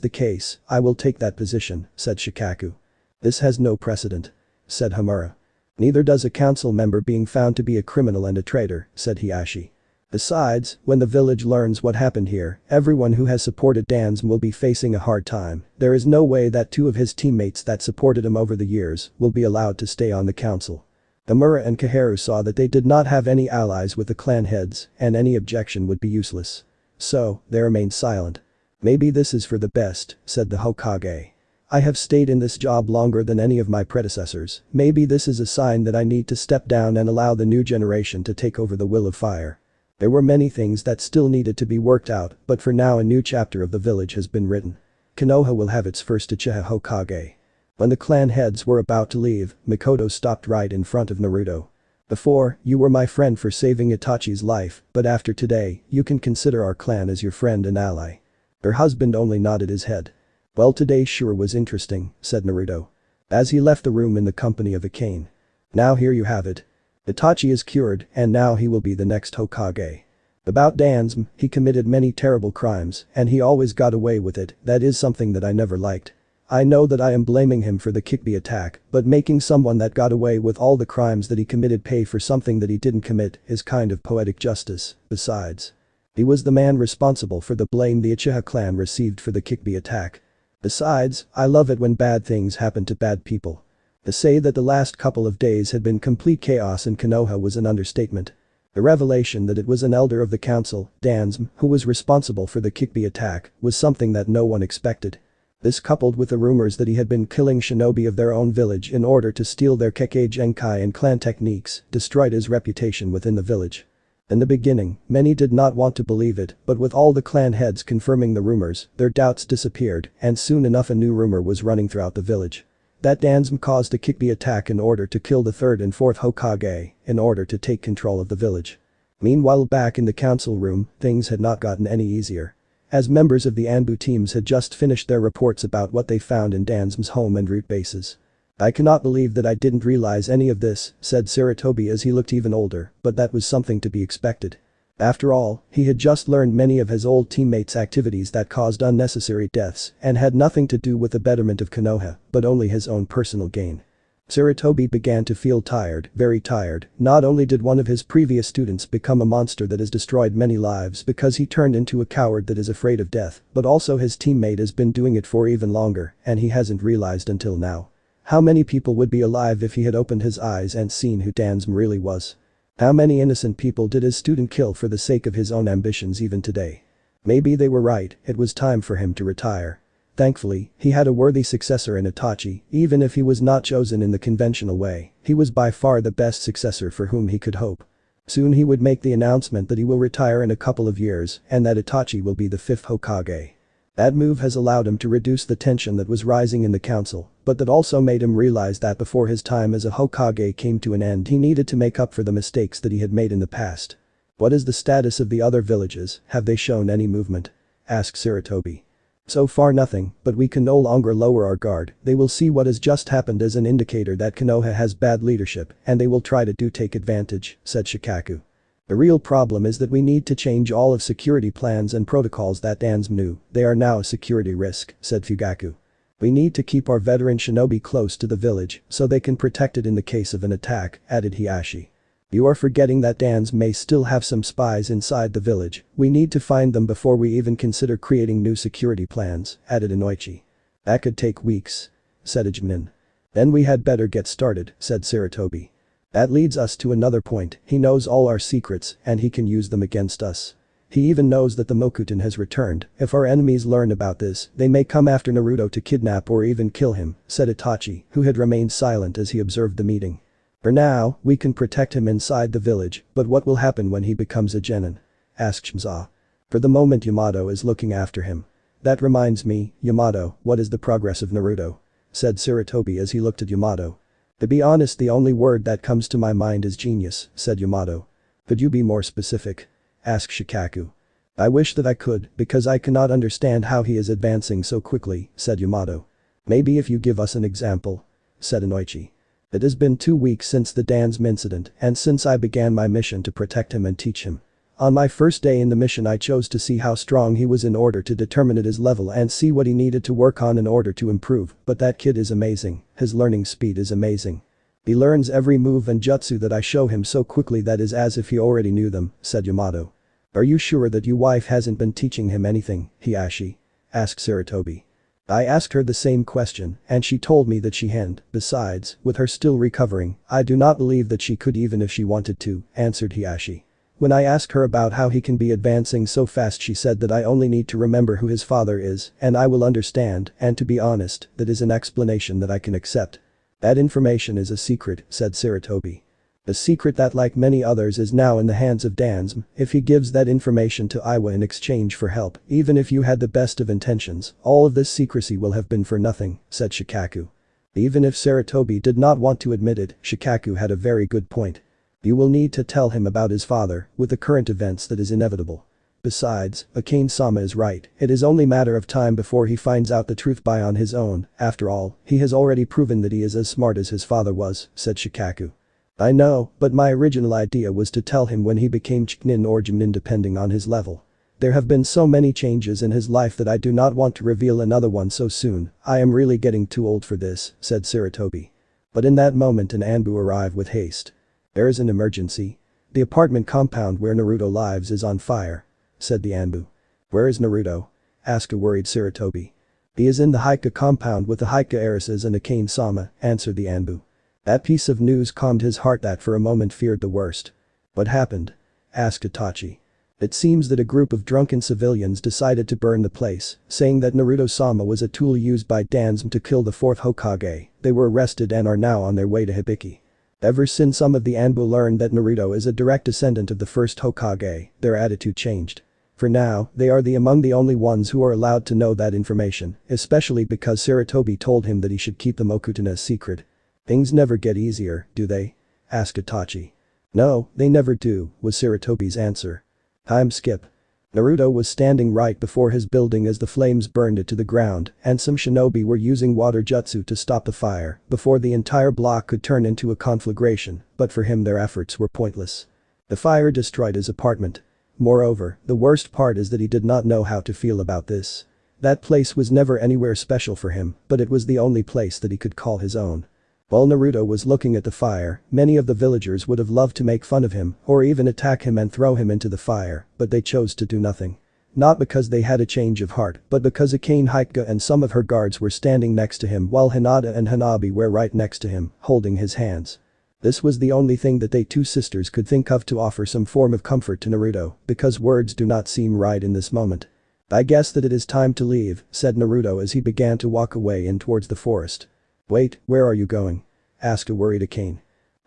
the case, I will take that position, said Shikaku. This has no precedent, said Homura. Neither does a council member being found to be a criminal and a traitor, said Hiashi. Besides, when the village learns what happened here, everyone who has supported Danzo will be facing a hard time. There is no way that two of his teammates that supported him over the years will be allowed to stay on the council. Homura and Kaharu saw that they did not have any allies with the clan heads, and any objection would be useless. So, they remained silent. Maybe this is for the best, said the Hokage. I have stayed in this job longer than any of my predecessors. Maybe this is a sign that I need to step down and allow the new generation to take over the will of fire. There were many things that still needed to be worked out, but for now a new chapter of the village has been written. Konoha will have its first Uchiha Hokage. When the clan heads were about to leave, Mikoto stopped right in front of Naruto. Before, you were my friend for saving Itachi's life, but after today, you can consider our clan as your friend and ally. Her husband only nodded his head. Well, today sure was interesting, said Naruto. as he left the room in the company of a cane. Now here you have it. Itachi is cured, and now he will be the next Hokage. About Danzo, he committed many terrible crimes, and he always got away with it. That is something that I never liked. I know that I am blaming him for the Kikbi attack, but making someone that got away with all the crimes that he committed pay for something that he didn't commit is kind of poetic justice. Besides, he was the man responsible for the blame the Uchiha clan received for the Kikbi attack. Besides, I love it when bad things happen to bad people. To say that the last couple of days had been complete chaos in Konoha was an understatement. The revelation that it was an elder of the council, Danzo, who was responsible for the Kikbi attack, was something that no one expected. This, coupled with the rumors that he had been killing shinobi of their own village in order to steal their Kekkei Genkai and clan techniques, destroyed his reputation within the village. In the beginning, many did not want to believe it, but with all the clan heads confirming the rumors, their doubts disappeared, and soon enough a new rumor was running throughout the village. That Danzo caused a Kikbi attack in order to kill the third and fourth Hokage, in order to take control of the village. Meanwhile, back in the council room, things had not gotten any easier. As members of the Anbu teams had just finished their reports about what they found in Danzo's home and route bases. I cannot believe that I didn't realize any of this, said Sarutobi as he looked even older, but that was something to be expected. After all, he had just learned many of his old teammates' activities that caused unnecessary deaths and had nothing to do with the betterment of Konoha, but only his own personal gain. Sarutobi began to feel tired, very tired. Not only did one of his previous students become a monster that has destroyed many lives because he turned into a coward that is afraid of death, but also his teammate has been doing it for even longer, and he hasn't realized until now. How many people would be alive if he had opened his eyes and seen who Danzo really was? How many innocent people did his student kill for the sake of his own ambitions even today? Maybe they were right, it was time for him to retire. Thankfully, he had a worthy successor in Itachi. Even if he was not chosen in the conventional way, he was by far the best successor for whom he could hope. Soon he would make the announcement that he will retire in a couple of years and that Itachi will be the fifth Hokage. That move has allowed him to reduce the tension that was rising in the council, but that also made him realize that before his time as a Hokage came to an end he needed to make up for the mistakes that he had made in the past. What is the status of the other villages, have they shown any movement? Asked Sarutobi. So far nothing, but we can no longer lower our guard. They will see what has just happened as an indicator that Konoha has bad leadership and they will try to take advantage, said Shikaku. The real problem is that we need to change all of security plans and protocols that Danzo knew. They are now a security risk, said Fugaku. We need to keep our veteran shinobi close to the village so they can protect it in the case of an attack, added Hiashi. You are forgetting that Danzo may still have some spies inside the village. We need to find them before we even consider creating new security plans, added Inoichi. That could take weeks, said Ijmin. Then we had better get started, said Sarutobi. That leads us to another point. He knows all our secrets and he can use them against us. He even knows that the Mokuton has returned. If our enemies learn about this, they may come after Naruto to kidnap or even kill him, said Itachi, who had remained silent as he observed the meeting. For now, we can protect him inside the village, but what will happen when he becomes a genin? Asked Shimza. For the moment Yamato is looking after him. That reminds me, Yamato, what is the progress of Naruto? Said Sarutobi as he looked at Yamato. To be honest, the only word that comes to my mind is genius, said Yamato. Could you be more specific? Asked Shikaku. I wish that I could, because I cannot understand how he is advancing so quickly, said Yamato. Maybe if you give us an example, said Inoichi. It has been 2 weeks since the Danzo incident and since I began my mission to protect him and teach him. On my first day in the mission I chose to see how strong he was in order to determine his level and see what he needed to work on in order to improve, but that kid is amazing, his learning speed is amazing. He learns every move and jutsu that I show him so quickly that is as if he already knew them, said Yamato. Are you sure that your wife hasn't been teaching him anything, Hiashi? Asked Sarutobi. I asked her the same question and she told me that she hadn't. Besides, with her still recovering, I do not believe that she could even if she wanted to, answered Hiashi. When I asked her about how he can be advancing so fast she said that I only need to remember who his father is and I will understand, and to be honest, that is an explanation that I can accept. That information is a secret, said Sarutobi. A secret that like many others is now in the hands of Danzo. If he gives that information to Iwa in exchange for help, even if you had the best of intentions, all of this secrecy will have been for nothing, said Shikaku. Even if Sarutobi did not want to admit it, Shikaku had a very good point. You will need to tell him about his father, with the current events that is inevitable. Besides, Akane-sama is right, it is only matter of time before he finds out the truth by on his own, after all, he has already proven that he is as smart as his father was, said Shikaku. I know, but my original idea was to tell him when he became Chunin or Junin depending on his level. There have been so many changes in his life that I do not want to reveal another one so soon, I am really getting too old for this, said Sarutobi. But in that moment an Anbu arrived with haste. There is an emergency. The apartment compound where Naruto lives is on fire, said the Anbu. Where is Naruto? Asked a worried Sarutobi. He is in the Haika compound with the Haika heiresses and Akane-sama, answered the Anbu. That piece of news calmed his heart that for a moment feared the worst. What happened? Asked Itachi. It seems that a group of drunken civilians decided to burn the place, saying that Naruto-sama was a tool used by Danzo to kill the fourth Hokage. They were arrested and are now on their way to Hibiki. Ever since some of the Anbu learned that Naruto is a direct descendant of the first Hokage, their attitude changed. For now, they are among the only ones who are allowed to know that information, especially because Sarutobi told him that he should keep the Mokuton a secret. Things never get easier, do they? Asked Itachi. No, they never do, was Sarutobi's answer. Time skip. Naruto was standing right before his building as the flames burned it to the ground, and some shinobi were using water jutsu to stop the fire before the entire block could turn into a conflagration, but for him their efforts were pointless. The fire destroyed his apartment. Moreover, the worst part is that he did not know how to feel about this. That place was never anywhere special for him, but it was the only place that he could call his own. While Naruto was looking at the fire, many of the villagers would have loved to make fun of him or even attack him and throw him into the fire, but they chose to do nothing. Not because they had a change of heart, but because Akane Hika and some of her guards were standing next to him while Hinata and Hanabi were right next to him, holding his hands. This was the only thing that they two sisters could think of to offer some form of comfort to Naruto, because words do not seem right in this moment. I guess that it is time to leave, said Naruto as he began to walk away in towards the forest. Wait, where are you going? Asked a worried Akane.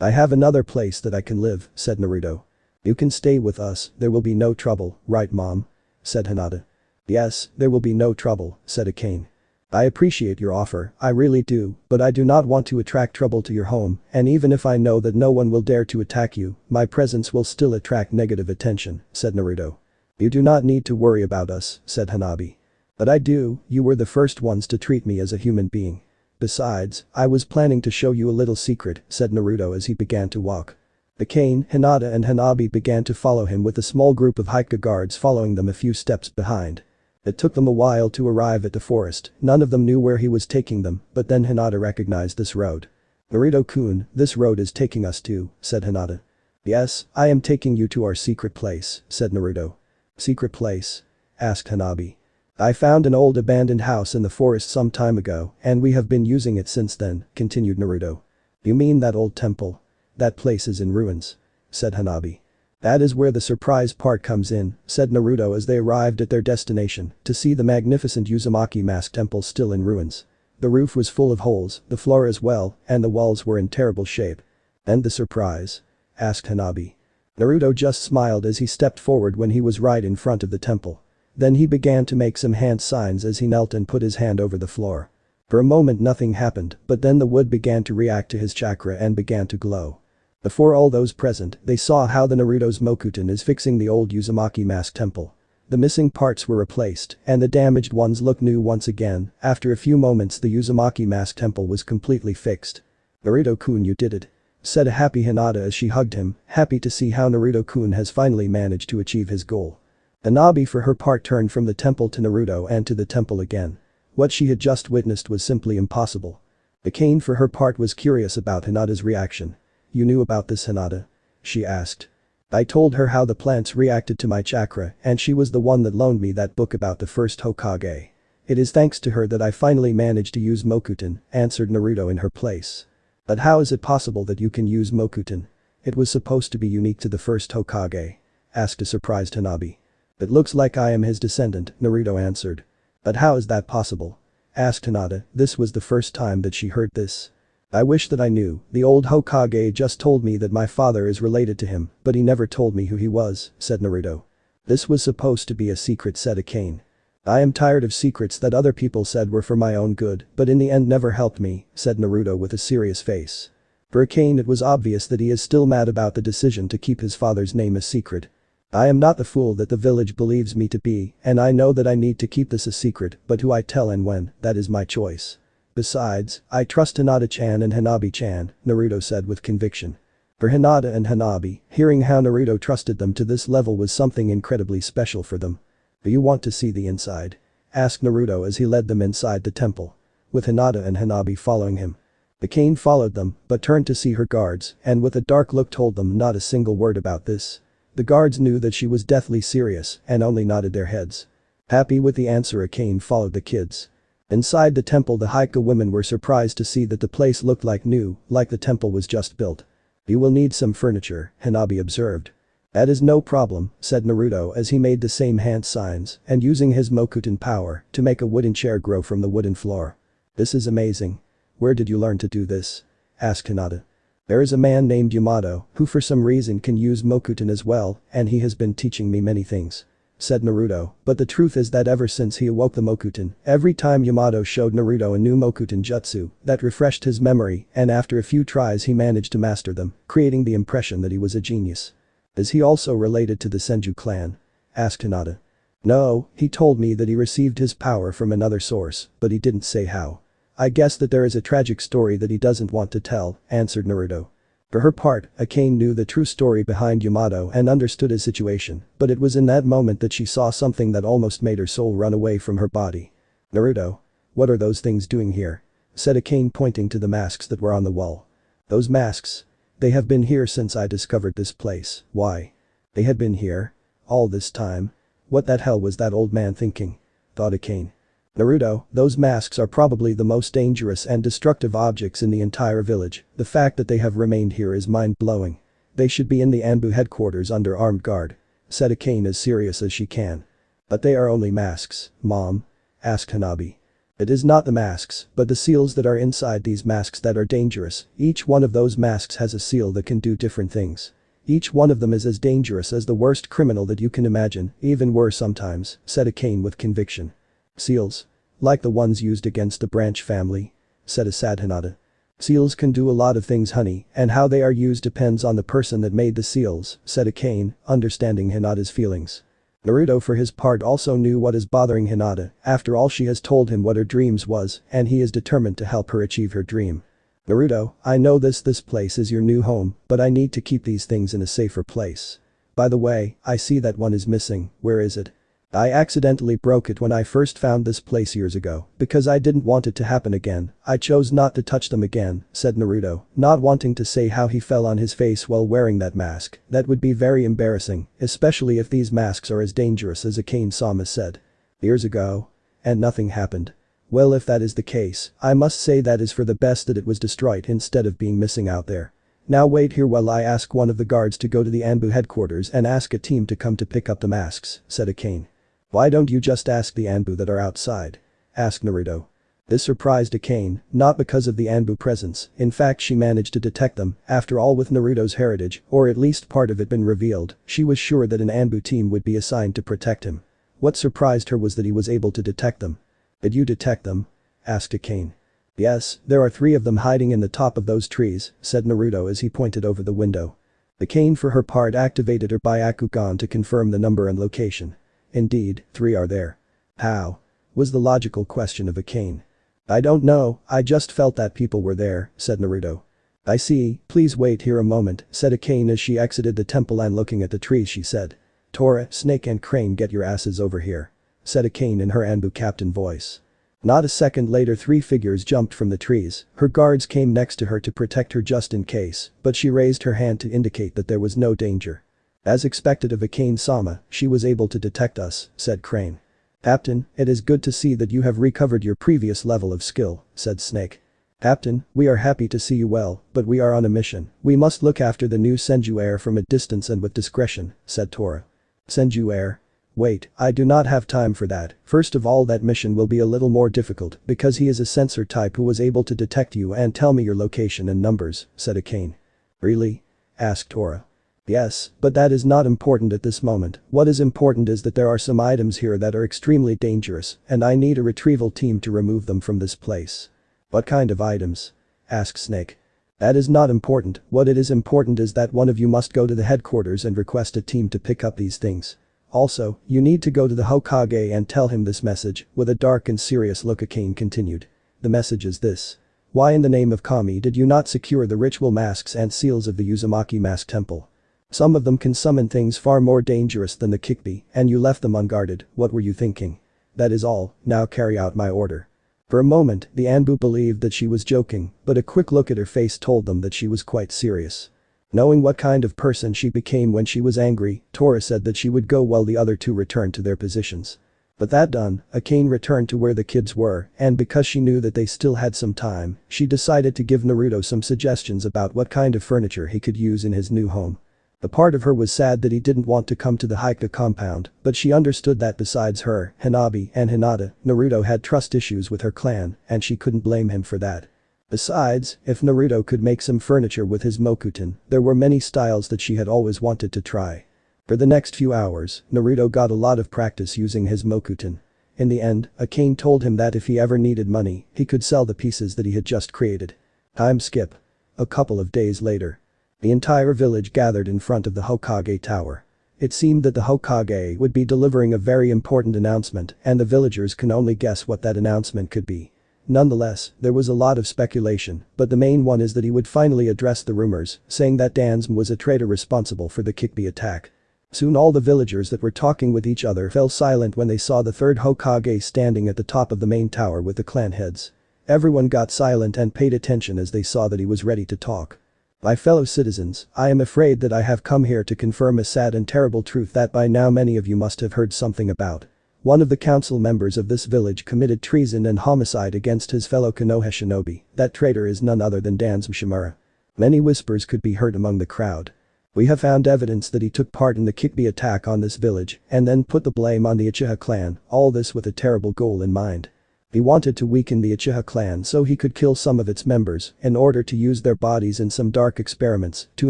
I have another place that I can live, said Naruto. You can stay with us, there will be no trouble, right mom? Said Hinata. Yes, there will be no trouble, said Akane. I appreciate your offer, I really do, but I do not want to attract trouble to your home, and even if I know that no one will dare to attack you, my presence will still attract negative attention, said Naruto. You do not need to worry about us, said Hanabi. But I do, you were the first ones to treat me as a human being. Besides, I was planning to show you a little secret, said Naruto as he began to walk. Akane, Hinata and Hanabi began to follow him with a small group of Haika guards following them a few steps behind. It took them a while to arrive at the forest, none of them knew where he was taking them, but then Hinata recognized this road. Naruto-kun, this road is taking us to, said Hinata. Yes, I am taking you to our secret place, said Naruto. Secret place? Asked Hanabi. I found an old abandoned house in the forest some time ago, and we have been using it since then, continued Naruto. You mean that old temple? That place is in ruins, said Hanabi. That is where the surprise part comes in, said Naruto as they arrived at their destination, to see the magnificent Uzumaki mask temple still in ruins. The roof was full of holes, the floor as well, and the walls were in terrible shape. And the surprise? Asked Hanabi. Naruto just smiled as he stepped forward when he was right in front of the temple. Then he began to make some hand signs as he knelt and put his hand over the floor. For a moment nothing happened, but then the wood began to react to his chakra and began to glow. Before all those present, they saw how the Naruto's Mokuton is fixing the old Uzumaki mask temple. The missing parts were replaced, and the damaged ones looked new once again. After a few moments the Uzumaki mask temple was completely fixed. Naruto-kun, you did it, said a happy Hinata as she hugged him, happy to see how Naruto-kun has finally managed to achieve his goal. Hanabi for her part turned from the temple to Naruto and to the temple again. What she had just witnessed was simply impossible. Akane for her part was curious about Hinata's reaction. You knew about this, Hinata? She asked. I told her how the plants reacted to my chakra and she was the one that loaned me that book about the first Hokage. It is thanks to her that I finally managed to use Mokuton, answered Naruto in her place. But how is it possible that you can use Mokuton? It was supposed to be unique to the first Hokage, asked a surprised Hanabi. It looks like I am his descendant, Naruto answered. But how is that possible? Asked Hinata, this was the first time that she heard this. I wish that I knew, the old Hokage just told me that my father is related to him, but he never told me who he was, said Naruto. This was supposed to be a secret, said Akane. I am tired of secrets that other people said were for my own good, but in the end never helped me, said Naruto with a serious face. For Akane it was obvious that he is still mad about the decision to keep his father's name a secret. I am not the fool that the village believes me to be, and I know that I need to keep this a secret, but who I tell and when, that is my choice. Besides, I trust Hinata-chan and Hanabi-chan, Naruto said with conviction. For Hinata and Hanabi, hearing how Naruto trusted them to this level was something incredibly special for them. Do you want to see the inside? Asked Naruto as he led them inside the temple. With Hinata and Hanabi following him. The cane followed them, but turned to see her guards, and with a dark look told them not a single word about this. The guards knew that she was deathly serious and only nodded their heads. Happy with the answer, Akane followed the kids. Inside the temple, the Haika women were surprised to see that the place looked like new, like the temple was just built. You will need some furniture, Hanabi observed. That is no problem, said Naruto as he made the same hand signs and using his Mokuton power to make a wooden chair grow from the wooden floor. This is amazing. Where did you learn to do this? Asked Hinata. There is a man named Yamato who for some reason can use Mokuton as well, and he has been teaching me many things. Said Naruto, but the truth is that ever since he awoke the Mokuton, every time Yamato showed Naruto a new Mokuton jutsu, that refreshed his memory, and after a few tries he managed to master them, creating the impression that he was a genius. Is he also related to the Senju clan? Asked Hinata. No, he told me that he received his power from another source, but he didn't say how. I guess that there is a tragic story that he doesn't want to tell, answered Naruto. For her part, Akane knew the true story behind Yamato and understood his situation, but it was in that moment that she saw something that almost made her soul run away from her body. Naruto. What are those things doing here? Said Akane pointing to the masks that were on the wall. Those masks? They have been here since I discovered this place. Why? They had been here? All this time? What the hell was that old man thinking? Thought Akane. Naruto, those masks are probably the most dangerous and destructive objects in the entire village. The fact that they have remained here is mind-blowing. They should be in the Anbu headquarters under armed guard. Said Akane as serious as she can. But they are only masks, Mom? Asked Hanabi. It is not the masks, but the seals that are inside these masks that are dangerous. Each one of those masks has a seal that can do different things. Each one of them is as dangerous as the worst criminal that you can imagine, even worse sometimes, said Akane with conviction. Seals? Like the ones used against the branch family? Said a sad Hinata. Seals can do a lot of things, honey, and how they are used depends on the person that made the seals, said Akane, understanding Hinata's feelings. Naruto for his part also knew what is bothering Hinata, after all she has told him what her dreams was, and he is determined to help her achieve her dream. Naruto, I know this place is your new home, but I need to keep these things in a safer place. By the way, I see that one is missing, where is it? I accidentally broke it when I first found this place years ago, because I didn't want it to happen again. I chose not to touch them again, said Naruto, not wanting to say how he fell on his face while wearing that mask. That would be very embarrassing, especially if these masks are as dangerous as Akane-sama said. Years ago? And nothing happened. Well, if that is the case, I must say that is for the best that it was destroyed instead of being missing out there. Now wait here while I ask one of the guards to go to the Anbu headquarters and ask a team to come to pick up the masks, said Akane. Why don't you just ask the Anbu that are outside? Asked Naruto. This surprised Akane, not because of the Anbu presence, in fact she managed to detect them, after all with Naruto's heritage, or at least part of it been revealed, she was sure that an Anbu team would be assigned to protect him. What surprised her was that he was able to detect them. Did you detect them? Asked Akane. Yes, there are 3 of them hiding in the top of those trees, said Naruto as he pointed over the window. Akane for her part activated her Byakugan to confirm the number and location. Indeed, 3 are there. How? Was the logical question of Akane. I don't know, I just felt that people were there, said Naruto. I see, please wait here a moment, said Akane as she exited the temple and looking at the trees she said. Tora, Snake and Crane, get your asses over here. Said Akane in her Anbu captain voice. Not a second later 3 figures jumped from the trees, her guards came next to her to protect her just in case, but she raised her hand to indicate that there was no danger. As expected of Akane-sama, she was able to detect us, said Crane. Captain, it is good to see that you have recovered your previous level of skill, said Snake. Captain, we are happy to see you well, but we are on a mission. We must look after the new Senju heir from a distance and with discretion, said Tora. Senju heir? Wait, I do not have time for that. First of all, that mission will be a little more difficult because he is a sensor type who was able to detect you and tell me your location and numbers, said Akane. Really? Asked Tora. Yes, but that is not important at this moment. What is important is that there are some items here that are extremely dangerous, and I need a retrieval team to remove them from this place. What kind of items? Asked Snake. That is not important, what it is important is that one of you must go to the headquarters and request a team to pick up these things. Also, you need to go to the Hokage and tell him this message, with a dark and serious look Akane continued. The message is this. Why in the name of Kami did you not secure the ritual masks and seals of the Uzumaki mask temple? Some of them can summon things far more dangerous than the Kikbi, and you left them unguarded, what were you thinking? That is all, now carry out my order. For a moment, the Anbu believed that she was joking, but a quick look at her face told them that she was quite serious. Knowing what kind of person she became when she was angry, Tora said that she would go while the other two returned to their positions. But that done, Akane returned to where the kids were, and because she knew that they still had some time, she decided to give Naruto some suggestions about what kind of furniture he could use in his new home. A part of her was sad that he didn't want to come to the Hika compound, but she understood that besides her, Hanabi, and Hinata, Naruto had trust issues with her clan, and she couldn't blame him for that. Besides, if Naruto could make some furniture with his Mokuton, there were many styles that she had always wanted to try. For the next few hours, Naruto got a lot of practice using his Mokuton. In the end, Akane told him that if he ever needed money, he could sell the pieces that he had just created. Time skip. A couple of days later. The entire village gathered in front of the Hokage tower. It seemed that the Hokage would be delivering a very important announcement and the villagers can only guess what that announcement could be. Nonetheless, there was a lot of speculation, but the main one is that he would finally address the rumors, saying that Danzo was a traitor responsible for the Kikbi attack. Soon all the villagers that were talking with each other fell silent when they saw the third Hokage standing at the top of the main tower with the clan heads. Everyone got silent and paid attention as they saw that he was ready to talk. My fellow citizens, I am afraid that I have come here to confirm a sad and terrible truth that by now many of you must have heard something about. One of the council members of this village committed treason and homicide against his fellow Konoha shinobi. That traitor is none other than Danzo Shimura. Many whispers could be heard among the crowd. We have found evidence that he took part in the Kikbi attack on this village and then put the blame on the Uchiha clan, all this with a terrible goal in mind. He wanted to weaken the Uchiha clan so he could kill some of its members in order to use their bodies in some dark experiments to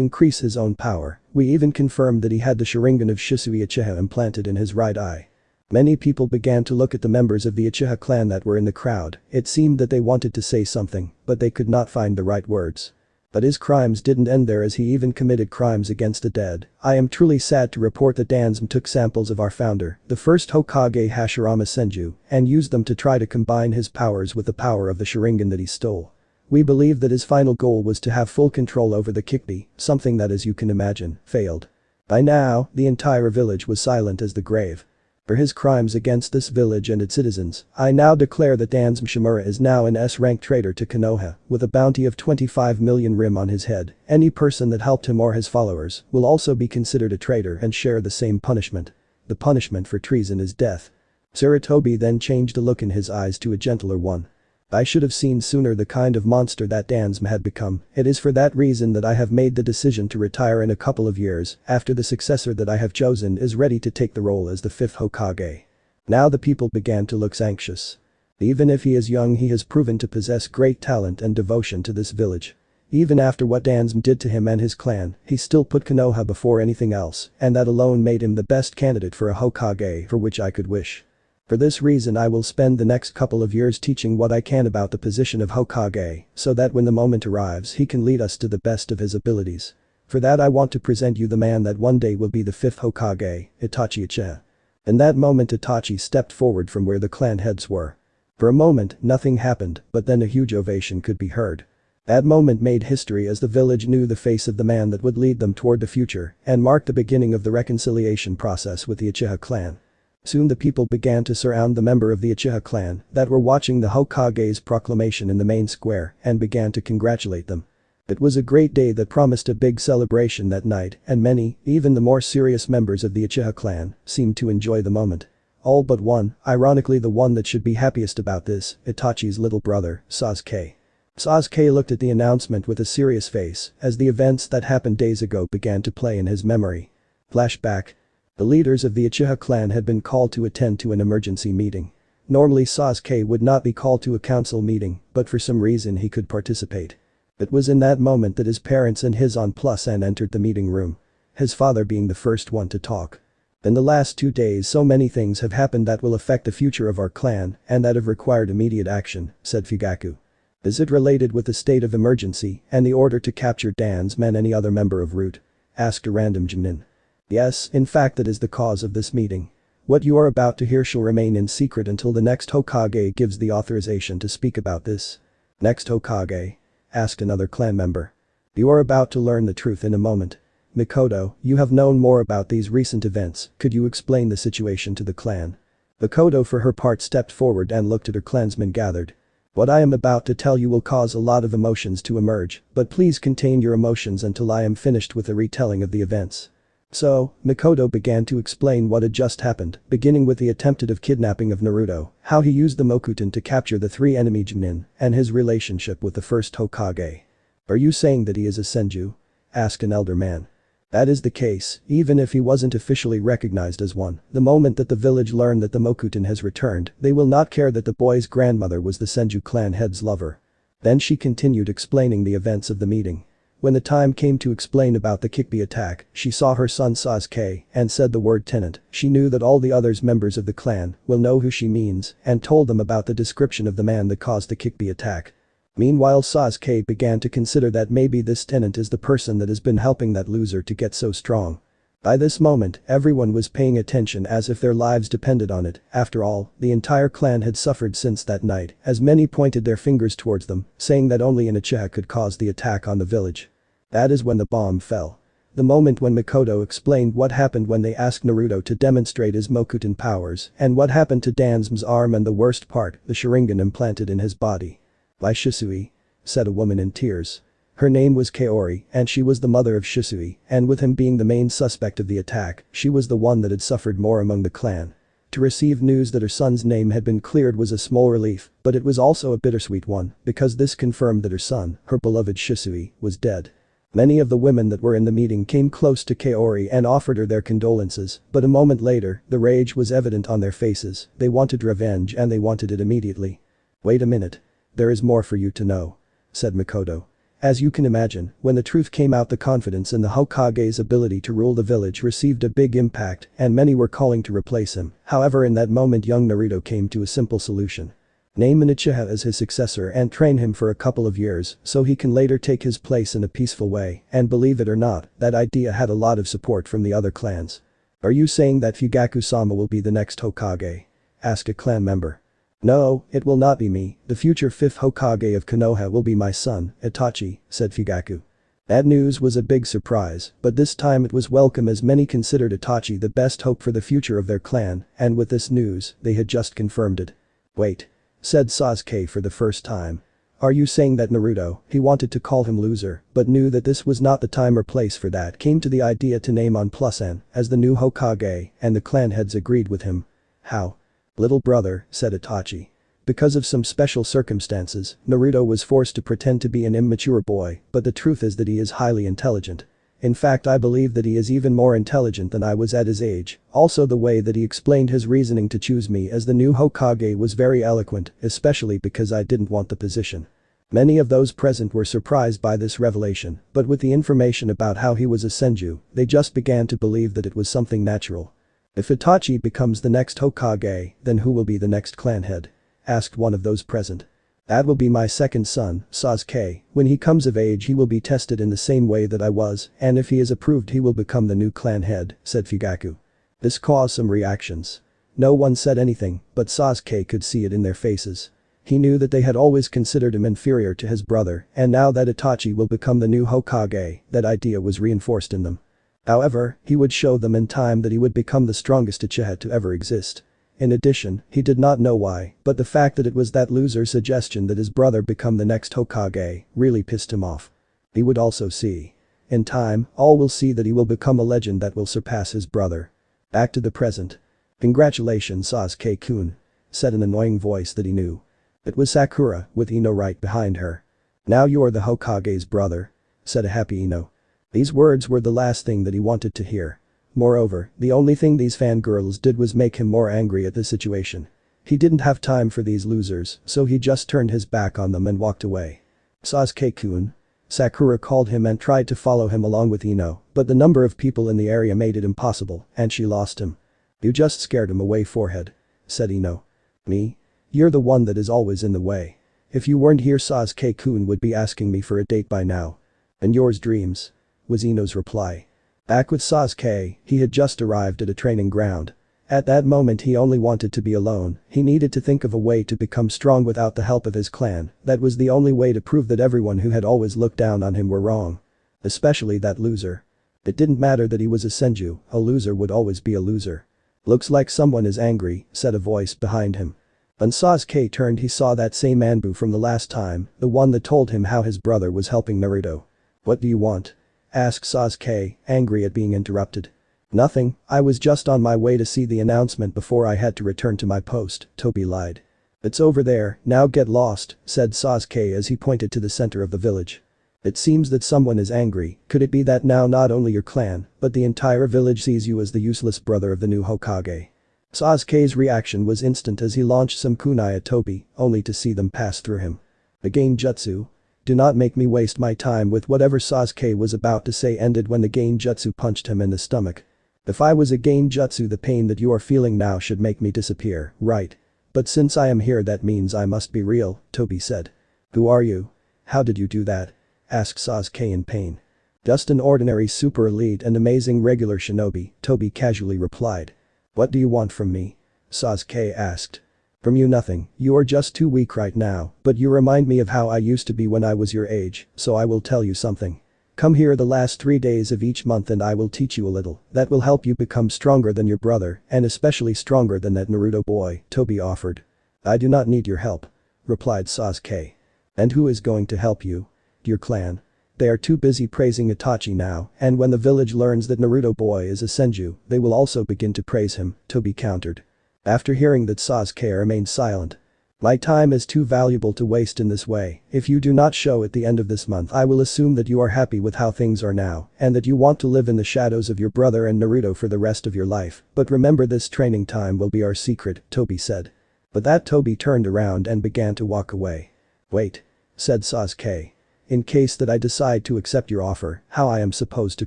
increase his own power. We even confirmed that he had the Sharingan of Shisui Uchiha implanted in his right eye. Many people began to look at the members of the Uchiha clan that were in the crowd. It seemed that they wanted to say something, but they could not find the right words. But his crimes didn't end there as he even committed crimes against the dead. I am truly sad to report that Danzo took samples of our founder, the first Hokage Hashirama Senju, and used them to try to combine his powers with the power of the Sharingan that he stole. We believe that his final goal was to have full control over the Kikbi, something that as you can imagine, failed. By now, the entire village was silent as the grave. For his crimes against this village and its citizens, I now declare that Danzo Shimura is now an S-rank traitor to Konoha, with a bounty of 25 million rim on his head. Any person that helped him or his followers will also be considered a traitor and share the same punishment. The punishment for treason is death. Sarutobi then changed the look in his eyes to a gentler one. I should have seen sooner the kind of monster that Danzo had become. It is for that reason that I have made the decision to retire in a couple of years after the successor that I have chosen is ready to take the role as the fifth Hokage. Now the people began to look anxious. Even if he is young, he has proven to possess great talent and devotion to this village. Even after what Danzo did to him and his clan, he still put Konoha before anything else, and that alone made him the best candidate for a Hokage for which I could wish. For this reason I will spend the next couple of years teaching what I can about the position of Hokage, so that when the moment arrives he can lead us to the best of his abilities. For that I want to present you the man that one day will be the fifth Hokage, Itachi Uchiha. In that moment Itachi stepped forward from where the clan heads were. For a moment, nothing happened, but then a huge ovation could be heard. That moment made history as the village knew the face of the man that would lead them toward the future and mark the beginning of the reconciliation process with the Uchiha clan. Soon the people began to surround the member of the Uchiha clan that were watching the Hokage's proclamation in the main square and began to congratulate them. It was a great day that promised a big celebration that night, and many, even the more serious members of the Uchiha clan, seemed to enjoy the moment. All but one, ironically the one that should be happiest about this, Itachi's little brother, Sasuke. Sasuke looked at the announcement with a serious face as the events that happened days ago began to play in his memory. Flashback. The leaders of the Uchiha clan had been called to attend to an emergency meeting. Normally Sasuke would not be called to a council meeting, but for some reason he could participate. It was in that moment that his parents and his aunt plus Ann entered the meeting room. His father being the first one to talk. In the last 2 days so many things have happened that will affect the future of our clan and that have required immediate action, said Fugaku. Is it related with the state of emergency and the order to capture Dan's men? Any other member of Root? Asked a random Jonin. Yes, in fact that is the cause of this meeting. What you are about to hear shall remain in secret until the next Hokage gives the authorization to speak about this. Next Hokage? Asked another clan member. You are about to learn the truth in a moment. Mikoto, you have known more about these recent events, could you explain the situation to the clan? Mikoto for her part stepped forward and looked at her clansmen gathered. What I am about to tell you will cause a lot of emotions to emerge, but please contain your emotions until I am finished with a retelling of the events. So, Mikoto began to explain what had just happened, beginning with the attempted kidnapping of Naruto, how he used the Mokuton to capture the 3 enemy Jonin, and his relationship with the first Hokage. Are you saying that he is a Senju? Asked an elder man. That is the case, even if he wasn't officially recognized as one. The moment that the village learn that the Mokuton has returned, they will not care that the boy's grandmother was the Senju clan head's lover. Then she continued explaining the events of the meeting. When the time came to explain about the Kikbi attack, she saw her son Sasuke and said the word tenant. She knew that all the others members of the clan will know who she means and told them about the description of the man that caused the Kikbi attack. Meanwhile Sasuke began to consider that maybe this tenant is the person that has been helping that loser to get so strong. By this moment, everyone was paying attention as if their lives depended on it. After all, the entire clan had suffered since that night, as many pointed their fingers towards them, saying that only an Uchiha could cause the attack on the village. That is when the bomb fell. The moment when Mikoto explained what happened when they asked Naruto to demonstrate his Mokuton powers and what happened to Dan's arm and the worst part, the Sharingan implanted in his body. By Shisui, said a woman in tears. Her name was Kaori and she was the mother of Shisui, and with him being the main suspect of the attack, she was the one that had suffered more among the clan. To receive news that her son's name had been cleared was a small relief, but it was also a bittersweet one, because this confirmed that her son, her beloved Shisui, was dead. Many of the women that were in the meeting came close to Kaori and offered her their condolences, but a moment later, the rage was evident on their faces. They wanted revenge and they wanted it immediately. Wait a minute. There is more for you to know, said Mikoto. As you can imagine, when the truth came out, the confidence in the Hokage's ability to rule the village received a big impact and many were calling to replace him. However, in that moment young Naruto came to a simple solution. Name an Uchiha as his successor and train him for a couple of years so he can later take his place in a peaceful way, and believe it or not, that idea had a lot of support from the other clans. Are you saying that Fugaku-sama will be the next Hokage? Asked a clan member. No, it will not be me, the future 5th Hokage of Konoha will be my son, Itachi, said Fugaku. That news was a big surprise, but this time it was welcome as many considered Itachi the best hope for the future of their clan, and with this news, they had just confirmed it. Wait. Said Sasuke for the first time. Are you saying that Naruto, he wanted to call him loser, but knew that this was not the time or place for that, came to the idea to name on +N as the new Hokage, and the clan heads agreed with him? How? Little brother, said Itachi. Because of some special circumstances, Naruto was forced to pretend to be an immature boy, but the truth is that he is highly intelligent. In fact, I believe that he is even more intelligent than I was at his age. Also, the way that he explained his reasoning to choose me as the new Hokage was very eloquent, especially because I didn't want the position. Many of those present were surprised by this revelation, but with the information about how he was a Senju, they just began to believe that it was something natural. If Itachi becomes the next Hokage, then who will be the next clan head? Asked one of those present. That will be my second son, Sasuke. When he comes of age he will be tested in the same way that I was, and if he is approved he will become the new clan head, said Fugaku. This caused some reactions. No one said anything, but Sasuke could see it in their faces. He knew that they had always considered him inferior to his brother, and now that Itachi will become the new Hokage, that idea was reinforced in them. However, he would show them in time that he would become the strongest Uchiha to ever exist. In addition, he did not know why, but the fact that it was that loser's suggestion that his brother become the next Hokage really pissed him off. He would also see. In time, all will see that he will become a legend that will surpass his brother. Back to the present. Congratulations Sasuke-kun, said an annoying voice that he knew. It was Sakura, with Ino right behind her. Now you are the Hokage's brother, said a happy Ino. These words were the last thing that he wanted to hear. Moreover, the only thing these fangirls did was make him more angry at the situation. He didn't have time for these losers, so he just turned his back on them and walked away. Sasuke-kun. Sakura called him and tried to follow him along with Ino, but the number of people in the area made it impossible, and she lost him. You just scared him away, forehead, said Ino. Me? You're the one that is always in the way. If you weren't here Sasuke-kun would be asking me for a date by now. And yours dreams? Was Ino's reply. Back with Sasuke, he had just arrived at a training ground. At that moment he only wanted to be alone, he needed to think of a way to become strong without the help of his clan, that was the only way to prove that everyone who had always looked down on him were wrong. Especially that loser. It didn't matter that he was a Senju, a loser would always be a loser. Looks like someone is angry, said a voice behind him. When Sasuke turned he saw that same Anbu from the last time, the one that told him how his brother was helping Naruto. What do you want? Asked Sasuke, angry at being interrupted. Nothing, I was just on my way to see the announcement before I had to return to my post, Toby lied. It's over there, now get lost, said Sasuke as he pointed to the center of the village. It seems that someone is angry, could it be that now not only your clan, but the entire village sees you as the useless brother of the new Hokage? Sasuke's reaction was instant as he launched some kunai at Toby, only to see them pass through him. The Gain Jutsu? Do not make me waste my time with whatever Sasuke was about to say ended when the Gain Jutsu punched him in the stomach. If I was a Gain Jutsu the pain that you are feeling now should make me disappear, right? But since I am here that means I must be real, Toby said. Who are you? How did you do that? Asked Sasuke in pain. Just an ordinary super elite and amazing regular shinobi, Toby casually replied. What do you want from me? Sasuke asked. From you nothing, you are just too weak right now, but you remind me of how I used to be when I was your age, so I will tell you something. Come here the last 3 days of each month and I will teach you a little, that will help you become stronger than your brother, and especially stronger than that Naruto boy, Toby offered. I do not need your help. Replied Sasuke. And who is going to help you? Your clan. They are too busy praising Itachi now, and when the village learns that Naruto boy is a Senju, they will also begin to praise him, Toby countered. After hearing that Sasuke remained silent. My time is too valuable to waste in this way, if you do not show at the end of this month I will assume that you are happy with how things are now, and that you want to live in the shadows of your brother and Naruto for the rest of your life, but remember this training time will be our secret, Toby said. But that Toby turned around and began to walk away. Wait. Said Sasuke. In case that I decide to accept your offer, how I am supposed to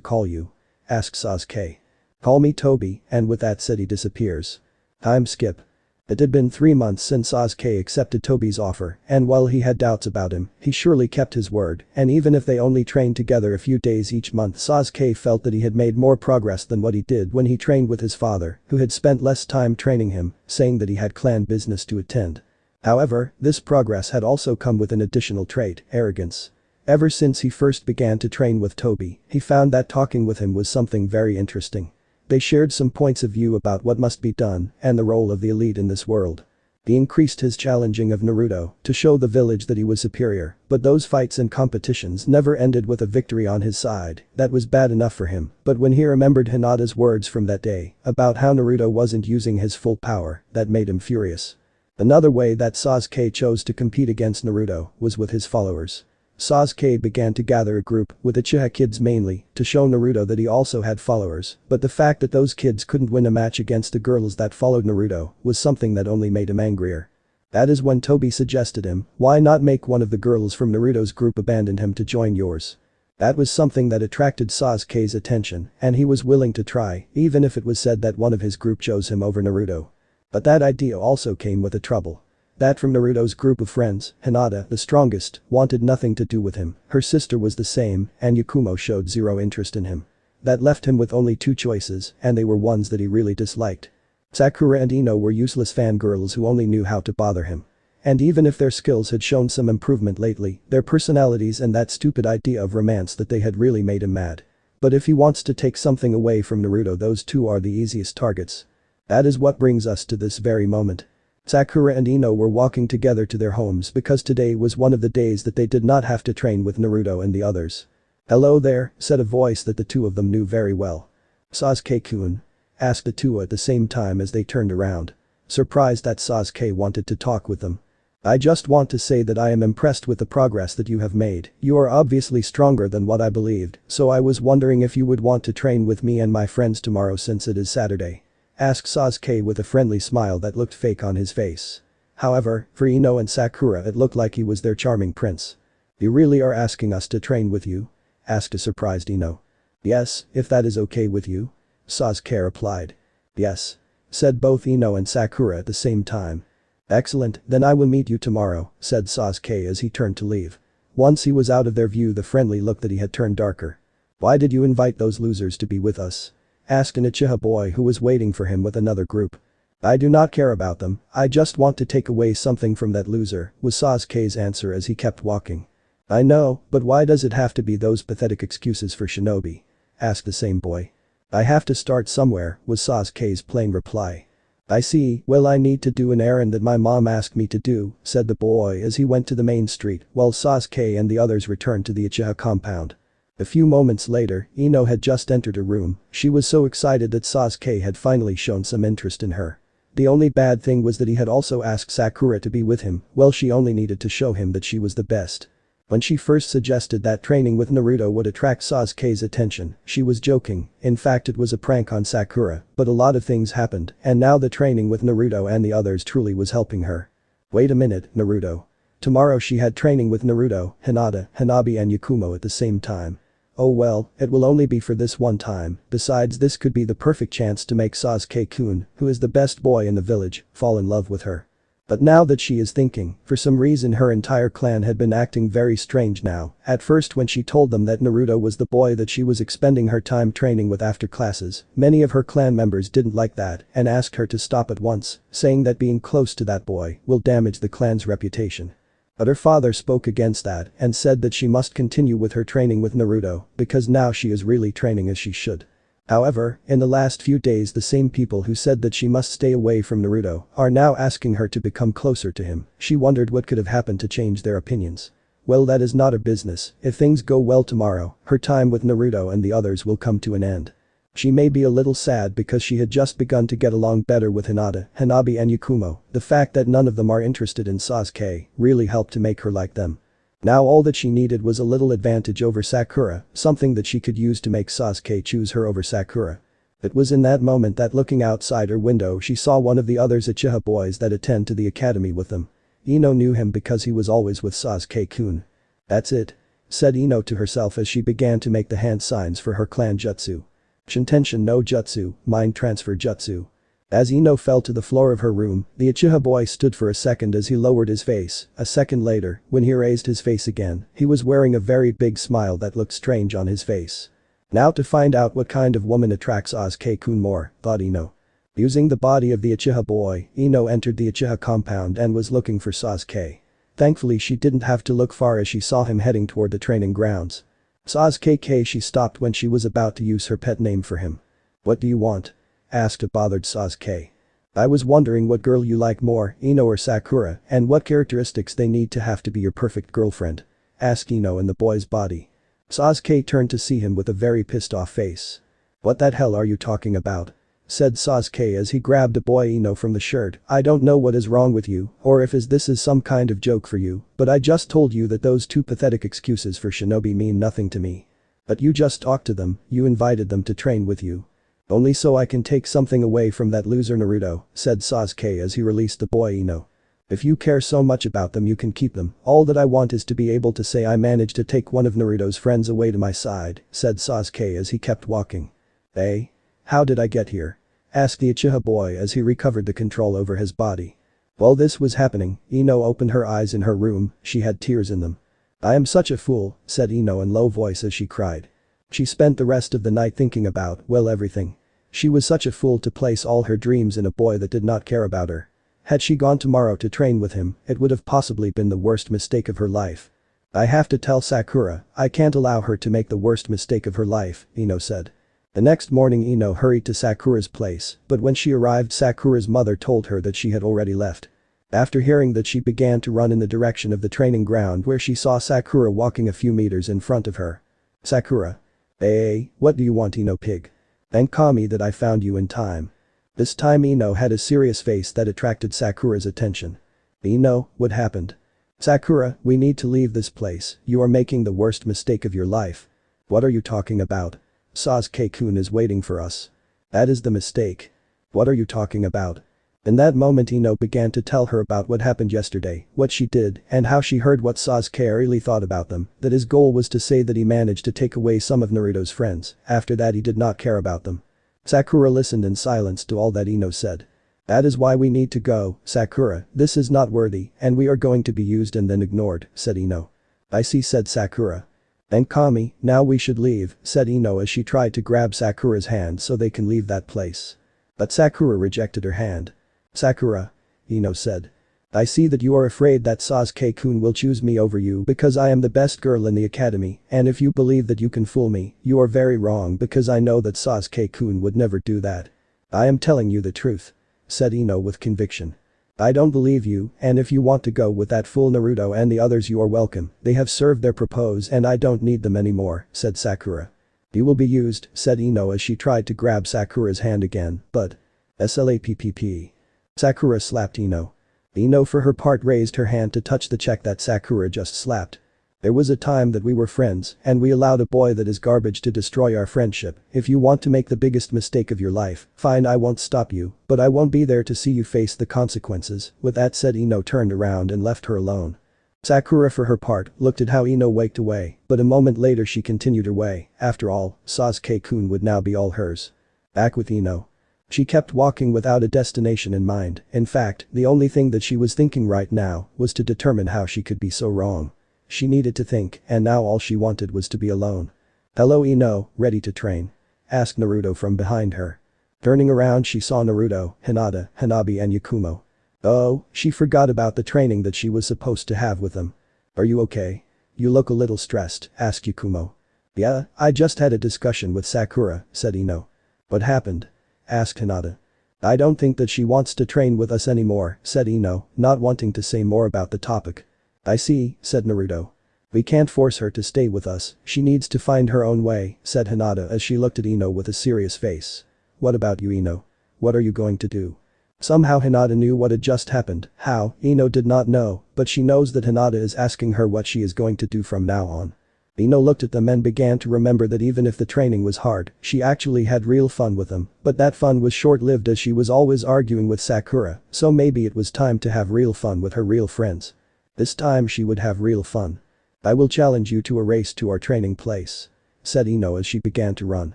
call you? Asked Sasuke. Call me Toby, and with that said he disappears. Time skip. It had been 3 months since Sasuke accepted Toby's offer, and while he had doubts about him, he surely kept his word, and even if they only trained together a few days each month Sasuke felt that he had made more progress than what he did when he trained with his father, who had spent less time training him, saying that he had clan business to attend. However, this progress had also come with an additional trait, arrogance. Ever since he first began to train with Toby, he found that talking with him was something very interesting. They shared some points of view about what must be done and the role of the elite in this world. He increased his challenging of Naruto to show the village that he was superior, but those fights and competitions never ended with a victory on his side. That was bad enough for him, but when he remembered Hinata's words from that day about how Naruto wasn't using his full power, that made him furious. Another way that Sasuke chose to compete against Naruto was with his followers. Sasuke began to gather a group, with Uchiha kids mainly, to show Naruto that he also had followers, but the fact that those kids couldn't win a match against the girls that followed Naruto was something that only made him angrier. That is when Toby suggested him, why not make one of the girls from Naruto's group abandon him to join yours? That was something that attracted Sasuke's attention, and he was willing to try, even if it was said that one of his group chose him over Naruto. But that idea also came with a trouble. That from Naruto's group of friends, Hinata, the strongest, wanted nothing to do with him, her sister was the same, and Yakumo showed zero interest in him. That left him with only 2 choices, and they were ones that he really disliked. Sakura and Ino were useless fangirls who only knew how to bother him. And even if their skills had shown some improvement lately, their personalities and that stupid idea of romance that they had really made him mad. But if he wants to take something away from Naruto, those 2 are the easiest targets. That is what brings us to this very moment. Sakura and Ino were walking together to their homes because today was one of the days that they did not have to train with Naruto and the others. Hello there, said a voice that the 2 of them knew very well. Sasuke-kun? Asked the 2 at the same time as they turned around. Surprised that Sasuke wanted to talk with them. I just want to say that I am impressed with the progress that you have made, you are obviously stronger than what I believed, so I was wondering if you would want to train with me and my friends tomorrow since it is Saturday. Asked Sasuke with a friendly smile that looked fake on his face. However, for Ino and Sakura it looked like he was their charming prince. You really are asking us to train with you? Asked a surprised Ino. Yes, if that is okay with you. Sasuke replied. Yes. Said both Ino and Sakura at the same time. Excellent, then I will meet you tomorrow, said Sasuke as he turned to leave. Once he was out of their view, the friendly look that he had turned darker. Why did you invite those losers to be with us? Asked an Uchiha boy who was waiting for him with another group. I do not care about them, I just want to take away something from that loser, was Sasuke's answer as he kept walking. I know, but why does it have to be those pathetic excuses for shinobi? Asked the same boy. I have to start somewhere, was Sasuke's plain reply. I see, well I need to do an errand that my mom asked me to do, said the boy as he went to the main street while Sasuke and the others returned to the Uchiha compound. A few moments later, Ino had just entered a room, she was so excited that Sasuke had finally shown some interest in her. The only bad thing was that he had also asked Sakura to be with him, well she only needed to show him that she was the best. When she first suggested that training with Naruto would attract Sasuke's attention, she was joking, in fact it was a prank on Sakura, but a lot of things happened, and now the training with Naruto and the others truly was helping her. Wait a minute, Naruto. Tomorrow she had training with Naruto, Hinata, Hanabi and Yakumo at the same time. Oh well, it will only be for this one time, besides this could be the perfect chance to make Sasuke-kun, who is the best boy in the village, fall in love with her. But now that she is thinking, for some reason her entire clan had been acting very strange now. At first when she told them that Naruto was the boy that she was expending her time training with after classes, many of her clan members didn't like that and asked her to stop at once, saying that being close to that boy will damage the clan's reputation. But her father spoke against that and said that she must continue with her training with Naruto because now she is really training as she should. However, in the last few days the same people who said that she must stay away from Naruto are now asking her to become closer to him. She wondered what could have happened to change their opinions. Well, that is not her business, if things go well tomorrow, her time with Naruto and the others will come to an end. She may be a little sad because she had just begun to get along better with Hinata, Hanabi and Yakumo. The fact that none of them are interested in Sasuke really helped to make her like them. Now all that she needed was a little advantage over Sakura, something that she could use to make Sasuke choose her over Sakura. It was in that moment that looking outside her window she saw one of the others Uchiha boys that attend to the academy with them. Ino knew him because he was always with Sasuke-kun. That's it, said Ino to herself as she began to make the hand signs for her clan jutsu. Shintention no jutsu, mind transfer jutsu. As Ino fell to the floor of her room, the Uchiha boy stood for a second as he lowered his face. A second later, when he raised his face again, he was wearing a very big smile that looked strange on his face. Now to find out what kind of woman attracts Sasuke-kun more, thought Ino. Using the body of the Uchiha boy, Ino entered the Uchiha compound and was looking for Sasuke. Thankfully she didn't have to look far as she saw him heading toward the training grounds. Sasuke, she stopped when she was about to use her pet name for him. What do you want? Asked a bothered Sasuke. I was wondering what girl you like more, Ino or Sakura, and what characteristics they need to have to be your perfect girlfriend. Asked Ino in the boy's body. Sasuke turned to see him with a very pissed off face. What that hell are you talking about? Said Sasuke as he grabbed a boy Ino from the shirt. I don't know what is wrong with you, or if this is some kind of joke for you, but I just told you that those two pathetic excuses for shinobi mean nothing to me. But you just talked to them, you invited them to train with you. Only so I can take something away from that loser Naruto, said Sasuke as he released the boy Ino. If you care so much about them you can keep them, all that I want is to be able to say I managed to take one of Naruto's friends away to my side, said Sasuke as he kept walking. Eh? How did I get here? Asked the Uchiha boy as he recovered the control over his body. While this was happening, Ino opened her eyes in her room, she had tears in them. I am such a fool, said Ino in low voice as she cried. She spent the rest of the night thinking about, well, everything. She was such a fool to place all her dreams in a boy that did not care about her. Had she gone tomorrow to train with him, it would have possibly been the worst mistake of her life. I have to tell Sakura, I can't allow her to make the worst mistake of her life, Ino said. The next morning Ino hurried to Sakura's place, but when she arrived Sakura's mother told her that she had already left. After hearing that she began to run in the direction of the training ground where she saw Sakura walking a few meters in front of her. Sakura. Hey, what do you want Ino pig? Thank Kami that I found you in time. This time Ino had a serious face that attracted Sakura's attention. Ino, what happened? Sakura, we need to leave this place, you are making the worst mistake of your life. What are you talking about? Sasuke-kun is waiting for us. That is the mistake. What are you talking about? In that moment Ino began to tell her about what happened yesterday, what she did, and how she heard what Sasuke really thought about them, that his goal was to say that he managed to take away some of Naruto's friends, after that he did not care about them. Sakura listened in silence to all that Ino said. That is why we need to go, Sakura, this is not worthy and we are going to be used and then ignored, said Ino. I see, said Sakura. Then Kami, now we should leave, said Ino as she tried to grab Sakura's hand so they can leave that place. But Sakura rejected her hand. Sakura, Ino said. I see that you are afraid that Sasuke-kun will choose me over you because I am the best girl in the academy, and if you believe that you can fool me, you are very wrong because I know that Sasuke-kun would never do that. I am telling you the truth, said Ino with conviction. I don't believe you, and if you want to go with that fool Naruto and the others you are welcome, they have served their purpose and I don't need them anymore, said Sakura. You will be used, said Ino as she tried to grab Sakura's hand again, but… SLAPPP. Sakura slapped Ino. Ino for her part raised her hand to touch the check that Sakura just slapped. There was a time that we were friends and we allowed a boy that is garbage to destroy our friendship. If you want to make the biggest mistake of your life, fine, I won't stop you, but I won't be there to see you face the consequences. With that said, Ino turned around and left her alone. Sakura for her part looked at how Ino walked away, but a moment later she continued her way. After all, Sasuke-kun would now be all hers. Back with Ino. She kept walking without a destination in mind. In fact, the only thing that she was thinking right now was to determine how she could be so wrong. She needed to think, and now all she wanted was to be alone. Hello Ino, ready to train? Asked Naruto from behind her. Turning around she saw Naruto, Hinata, Hanabi and Yakumo. Oh, she forgot about the training that she was supposed to have with them. Are you okay? You look a little stressed, asked Yakumo. Yeah, I just had a discussion with Sakura, said Ino. What happened? Asked Hinata. I don't think that she wants to train with us anymore, said Ino, not wanting to say more about the topic. I see, said Naruto. We can't force her to stay with us, she needs to find her own way, said Hinata as she looked at Ino with a serious face. What about you Ino? What are you going to do? Somehow Hinata knew what had just happened. How, Ino did not know, but she knows that Hinata is asking her what she is going to do from now on. Ino looked at them and began to remember that even if the training was hard, she actually had real fun with them, but that fun was short-lived as she was always arguing with Sakura, so maybe it was time to have real fun with her real friends. This time she would have real fun. I will challenge you to a race to our training place, said Ino as she began to run.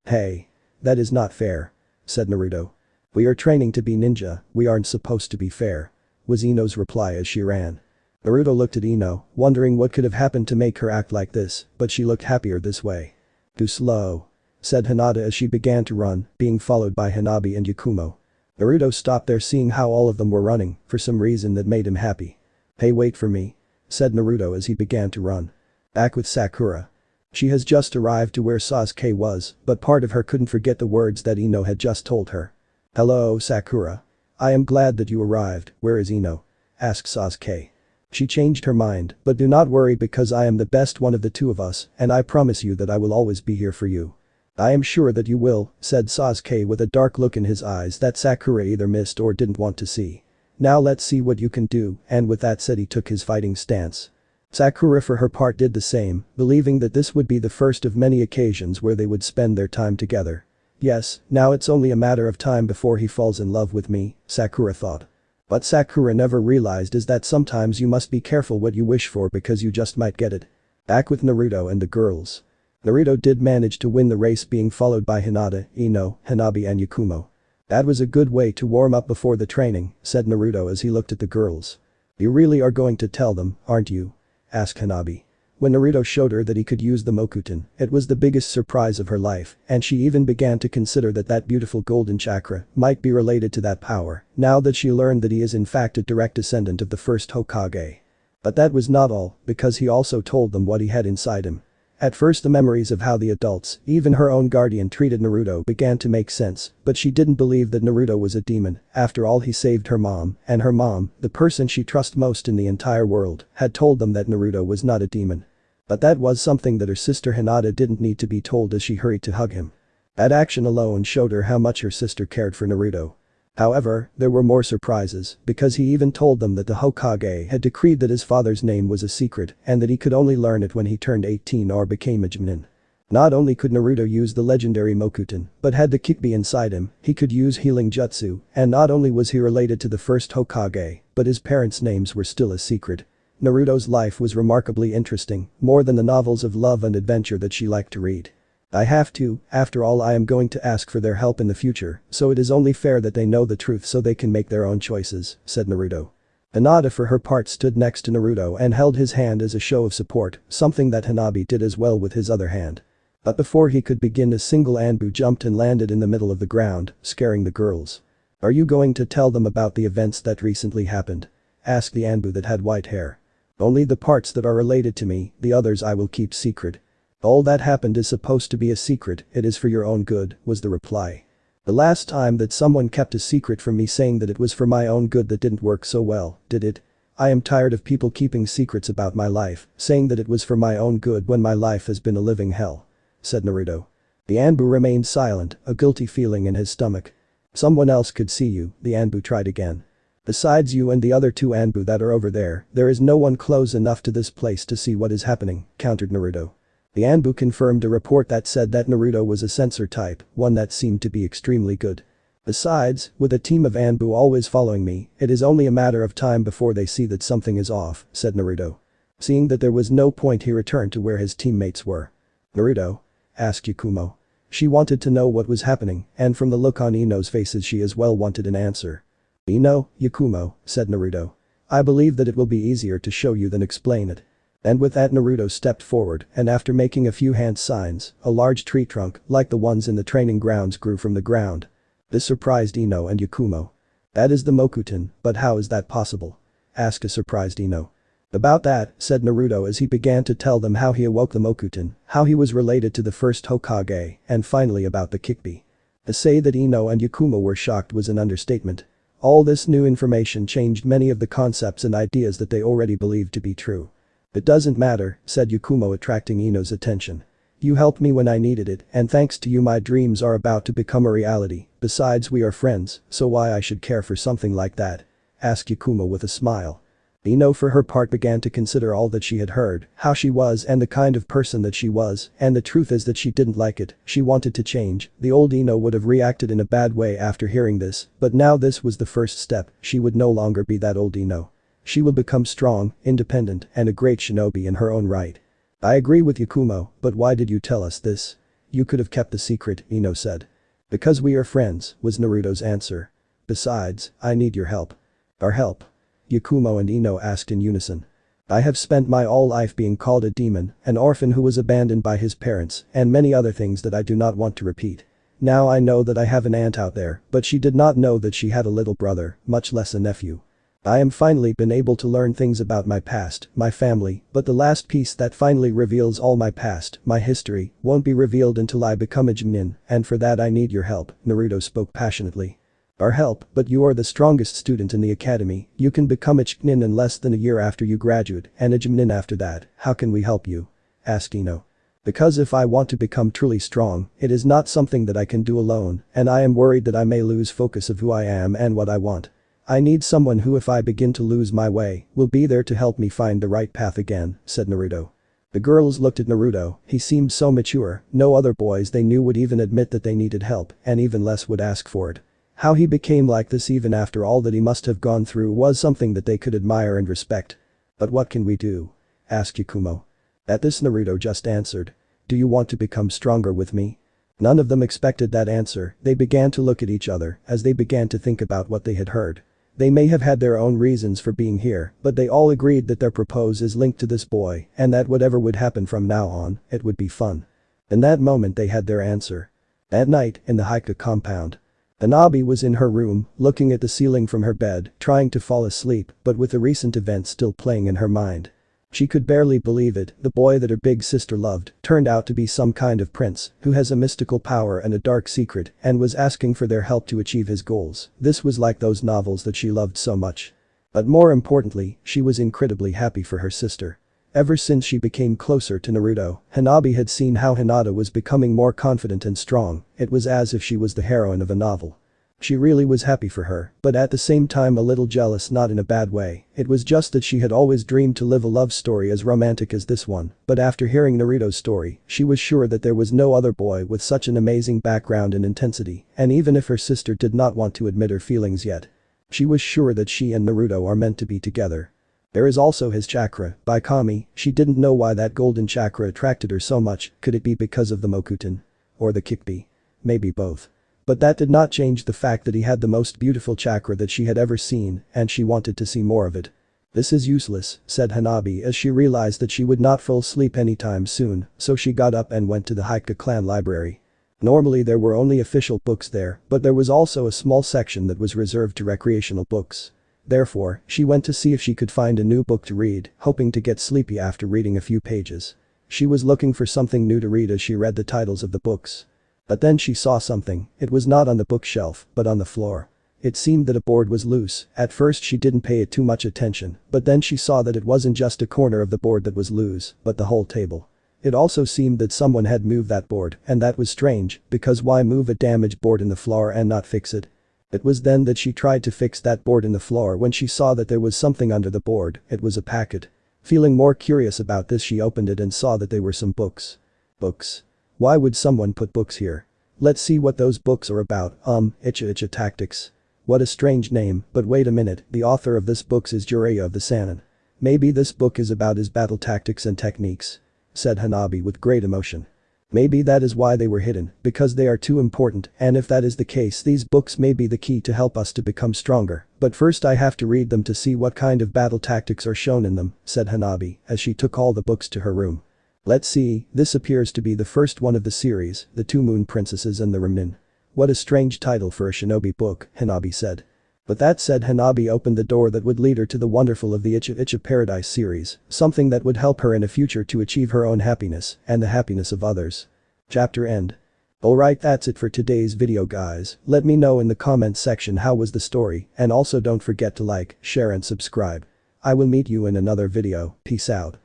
Hey. That is not fair, said Naruto. We are training to be ninja, we aren't supposed to be fair, was Ino's reply as she ran. Naruto looked at Ino, wondering what could have happened to make her act like this, but she looked happier this way. Too slow, said Hinata as she began to run, being followed by Hanabi and Yakumo. Naruto stopped there seeing how all of them were running, for some reason that made him happy. Hey, wait for me, said Naruto as he began to run. Back with Sakura. She has just arrived to where Sasuke was, but part of her couldn't forget the words that Ino had just told her. Hello, Sakura. I am glad that you arrived, where is Ino? Asked Sasuke. She changed her mind, but do not worry because I am the best one of the two of us, and I promise you that I will always be here for you. I am sure that you will, said Sasuke with a dark look in his eyes that Sakura either missed or didn't want to see. Now let's see what you can do, and with that said he took his fighting stance. Sakura for her part did the same, believing that this would be the first of many occasions where they would spend their time together. Yes, now it's only a matter of time before he falls in love with me, Sakura thought. What Sakura never realized is that sometimes you must be careful what you wish for because you just might get it. Back with Naruto and the girls. Naruto did manage to win the race being followed by Hinata, Ino, Hanabi and Yakumo. That was a good way to warm up before the training, said Naruto as he looked at the girls. You really are going to tell them, aren't you? Asked Hanabi. When Naruto showed her that he could use the Mokuton, it was the biggest surprise of her life, and she even began to consider that that beautiful golden chakra might be related to that power, now that she learned that he is in fact a direct descendant of the first Hokage. But that was not all, because he also told them what he had inside him. At first the memories of how the adults, even her own guardian treated Naruto began to make sense, but she didn't believe that Naruto was a demon. After all, he saved her mom, and her mom, the person she trusts most in the entire world, had told them that Naruto was not a demon. But that was something that her sister Hinata didn't need to be told as she hurried to hug him. That action alone showed her how much her sister cared for Naruto. However, there were more surprises, because he even told them that the Hokage had decreed that his father's name was a secret and that he could only learn it when he turned 18 or became a Jonin. Not only could Naruto use the legendary Mokuton, but had the Kikbi inside him, he could use healing jutsu, and not only was he related to the first Hokage, but his parents' names were still a secret. Naruto's life was remarkably interesting, more than the novels of love and adventure that she liked to read. I have to, after all I am going to ask for their help in the future, so it is only fair that they know the truth so they can make their own choices, said Naruto. Hinata for her part stood next to Naruto and held his hand as a show of support, something that Hanabi did as well with his other hand. But before he could begin a single Anbu jumped and landed in the middle of the ground, scaring the girls. Are you going to tell them about the events that recently happened? Asked the Anbu that had white hair. Only the parts that are related to me, the others I will keep secret. All that happened is supposed to be a secret, it is for your own good, was the reply. The last time that someone kept a secret from me saying that it was for my own good that didn't work so well, did it? I am tired of people keeping secrets about my life, saying that it was for my own good when my life has been a living hell, said Naruto. The Anbu remained silent, a guilty feeling in his stomach. Someone else could see you, the Anbu tried again. Besides you and the other two Anbu that are over there is no one close enough to this place to see what is happening, countered Naruto. The Anbu confirmed a report that said that Naruto was a sensor type, one that seemed to be extremely good. Besides, with a team of Anbu always following me, it is only a matter of time before they see that something is off, said Naruto. Seeing that there was no point he returned to where his teammates were. Naruto? Asked Yakumo. She wanted to know what was happening, and from the look on Ino's faces she as well wanted an answer. Ino, Yakumo, said Naruto. I believe that it will be easier to show you than explain it. And with that Naruto stepped forward and after making a few hand signs, a large tree trunk, like the ones in the training grounds grew from the ground. This surprised Ino and Yakumo. That is the Mokuton, but how is that possible? Asked a surprised Ino. About that, said Naruto as he began to tell them how he awoke the Mokuton, how he was related to the first Hokage, and finally about the Kikbi. To say that Ino and Yakumo were shocked was an understatement. All this new information changed many of the concepts and ideas that they already believed to be true. It doesn't matter, said Yakumo attracting Ino's attention. You helped me when I needed it and thanks to you my dreams are about to become a reality, besides we are friends, so why I should care for something like that? Asked Yakumo with a smile. Ino for her part began to consider all that she had heard, how she was and the kind of person that she was, and the truth is that she didn't like it, she wanted to change, the old Ino would have reacted in a bad way after hearing this, but now this was the first step, she would no longer be that old Ino. She will become strong, independent, and a great shinobi in her own right. I agree with Yakumo, but why did you tell us this? You could have kept the secret, Ino said. Because we are friends, was Naruto's answer. Besides, I need your help. Our help? Yakumo and Ino asked in unison. I have spent my all life being called a demon, an orphan who was abandoned by his parents, and many other things that I do not want to repeat. Now I know that I have an aunt out there, but she did not know that she had a little brother, much less a nephew. I am finally been able to learn things about my past, my family, but the last piece that finally reveals all my past, my history, won't be revealed until I become a Chunin, and for that I need your help, Naruto spoke passionately. Our help, but you are the strongest student in the academy, you can become a Chunin in less than a year after you graduate, and a Chunin after that, how can we help you? Asked Ino. Because if I want to become truly strong, it is not something that I can do alone, and I am worried that I may lose focus of who I am and what I want. I need someone who if I begin to lose my way, will be there to help me find the right path again, said Naruto. The girls looked at Naruto, he seemed so mature, no other boys they knew would even admit that they needed help, and even less would ask for it. How he became like this even after all that he must have gone through was something that they could admire and respect. But what can we do? Asked Yakumo. At this Naruto just answered. Do you want to become stronger with me? None of them expected that answer, they began to look at each other as they began to think about what they had heard. They may have had their own reasons for being here, but they all agreed that their purpose is linked to this boy and that whatever would happen from now on, it would be fun. In that moment they had their answer. At night, in the Hika compound. Hanabi was in her room, looking at the ceiling from her bed, trying to fall asleep, but with the recent events still playing in her mind. She could barely believe it, the boy that her big sister loved turned out to be some kind of prince who has a mystical power and a dark secret and was asking for their help to achieve his goals. This was like those novels that she loved so much. But more importantly, she was incredibly happy for her sister. Ever since she became closer to Naruto, Hanabi had seen how Hinata was becoming more confident and strong, it was as if she was the heroine of a novel. She really was happy for her, but at the same time a little jealous, not in a bad way, it was just that she had always dreamed to live a love story as romantic as this one, but after hearing Naruto's story, she was sure that there was no other boy with such an amazing background and intensity, and even if her sister did not want to admit her feelings yet, she was sure that she and Naruto are meant to be together. There is also his chakra, by Kami. She didn't know why that golden chakra attracted her so much. Could it be because of the Mokuton? Or the Kikbi? Maybe both. But that did not change the fact that he had the most beautiful chakra that she had ever seen, and she wanted to see more of it. This is useless, said Hanabi as she realized that she would not fall asleep anytime soon, so she got up and went to the Hyuga clan library. Normally there were only official books there, but there was also a small section that was reserved to recreational books. Therefore, she went to see if she could find a new book to read, hoping to get sleepy after reading a few pages. She was looking for something new to read as she read the titles of the books. But then she saw something. It was not on the bookshelf, but on the floor. It seemed that a board was loose. At first she didn't pay it too much attention, but then she saw that it wasn't just a corner of the board that was loose, but the whole table. It also seemed that someone had moved that board, and that was strange, because why move a damaged board in the floor and not fix it? It was then that she tried to fix that board in the floor when she saw that there was something under the board. It was a packet. Feeling more curious about this, she opened it and saw that they were some books. Books? Why would someone put books here? Let's see what those books are about. Uchiha Tactics. What a strange name, but wait a minute, the author of this book is Jiraiya of the Sannin. Maybe this book is about his battle tactics and techniques, said Hanabi with great emotion. Maybe that is why they were hidden, because they are too important, and if that is the case, these books may be the key to help us to become stronger, but first I have to read them to see what kind of battle tactics are shown in them, said Hanabi as she took all the books to her room. Let's see, this appears to be the first one of the series, The Two Moon Princesses and the Remnin. What a strange title for a shinobi book, Hanabi said. But that said, Hanabi opened the door that would lead her to the wonderful of the Uchiha Paradise series, something that would help her in the future to achieve her own happiness and the happiness of others. Chapter end. Alright, that's it for today's video guys. Let me know in the comments section how was the story, and also don't forget to like, share and subscribe. I will meet you in another video. Peace out.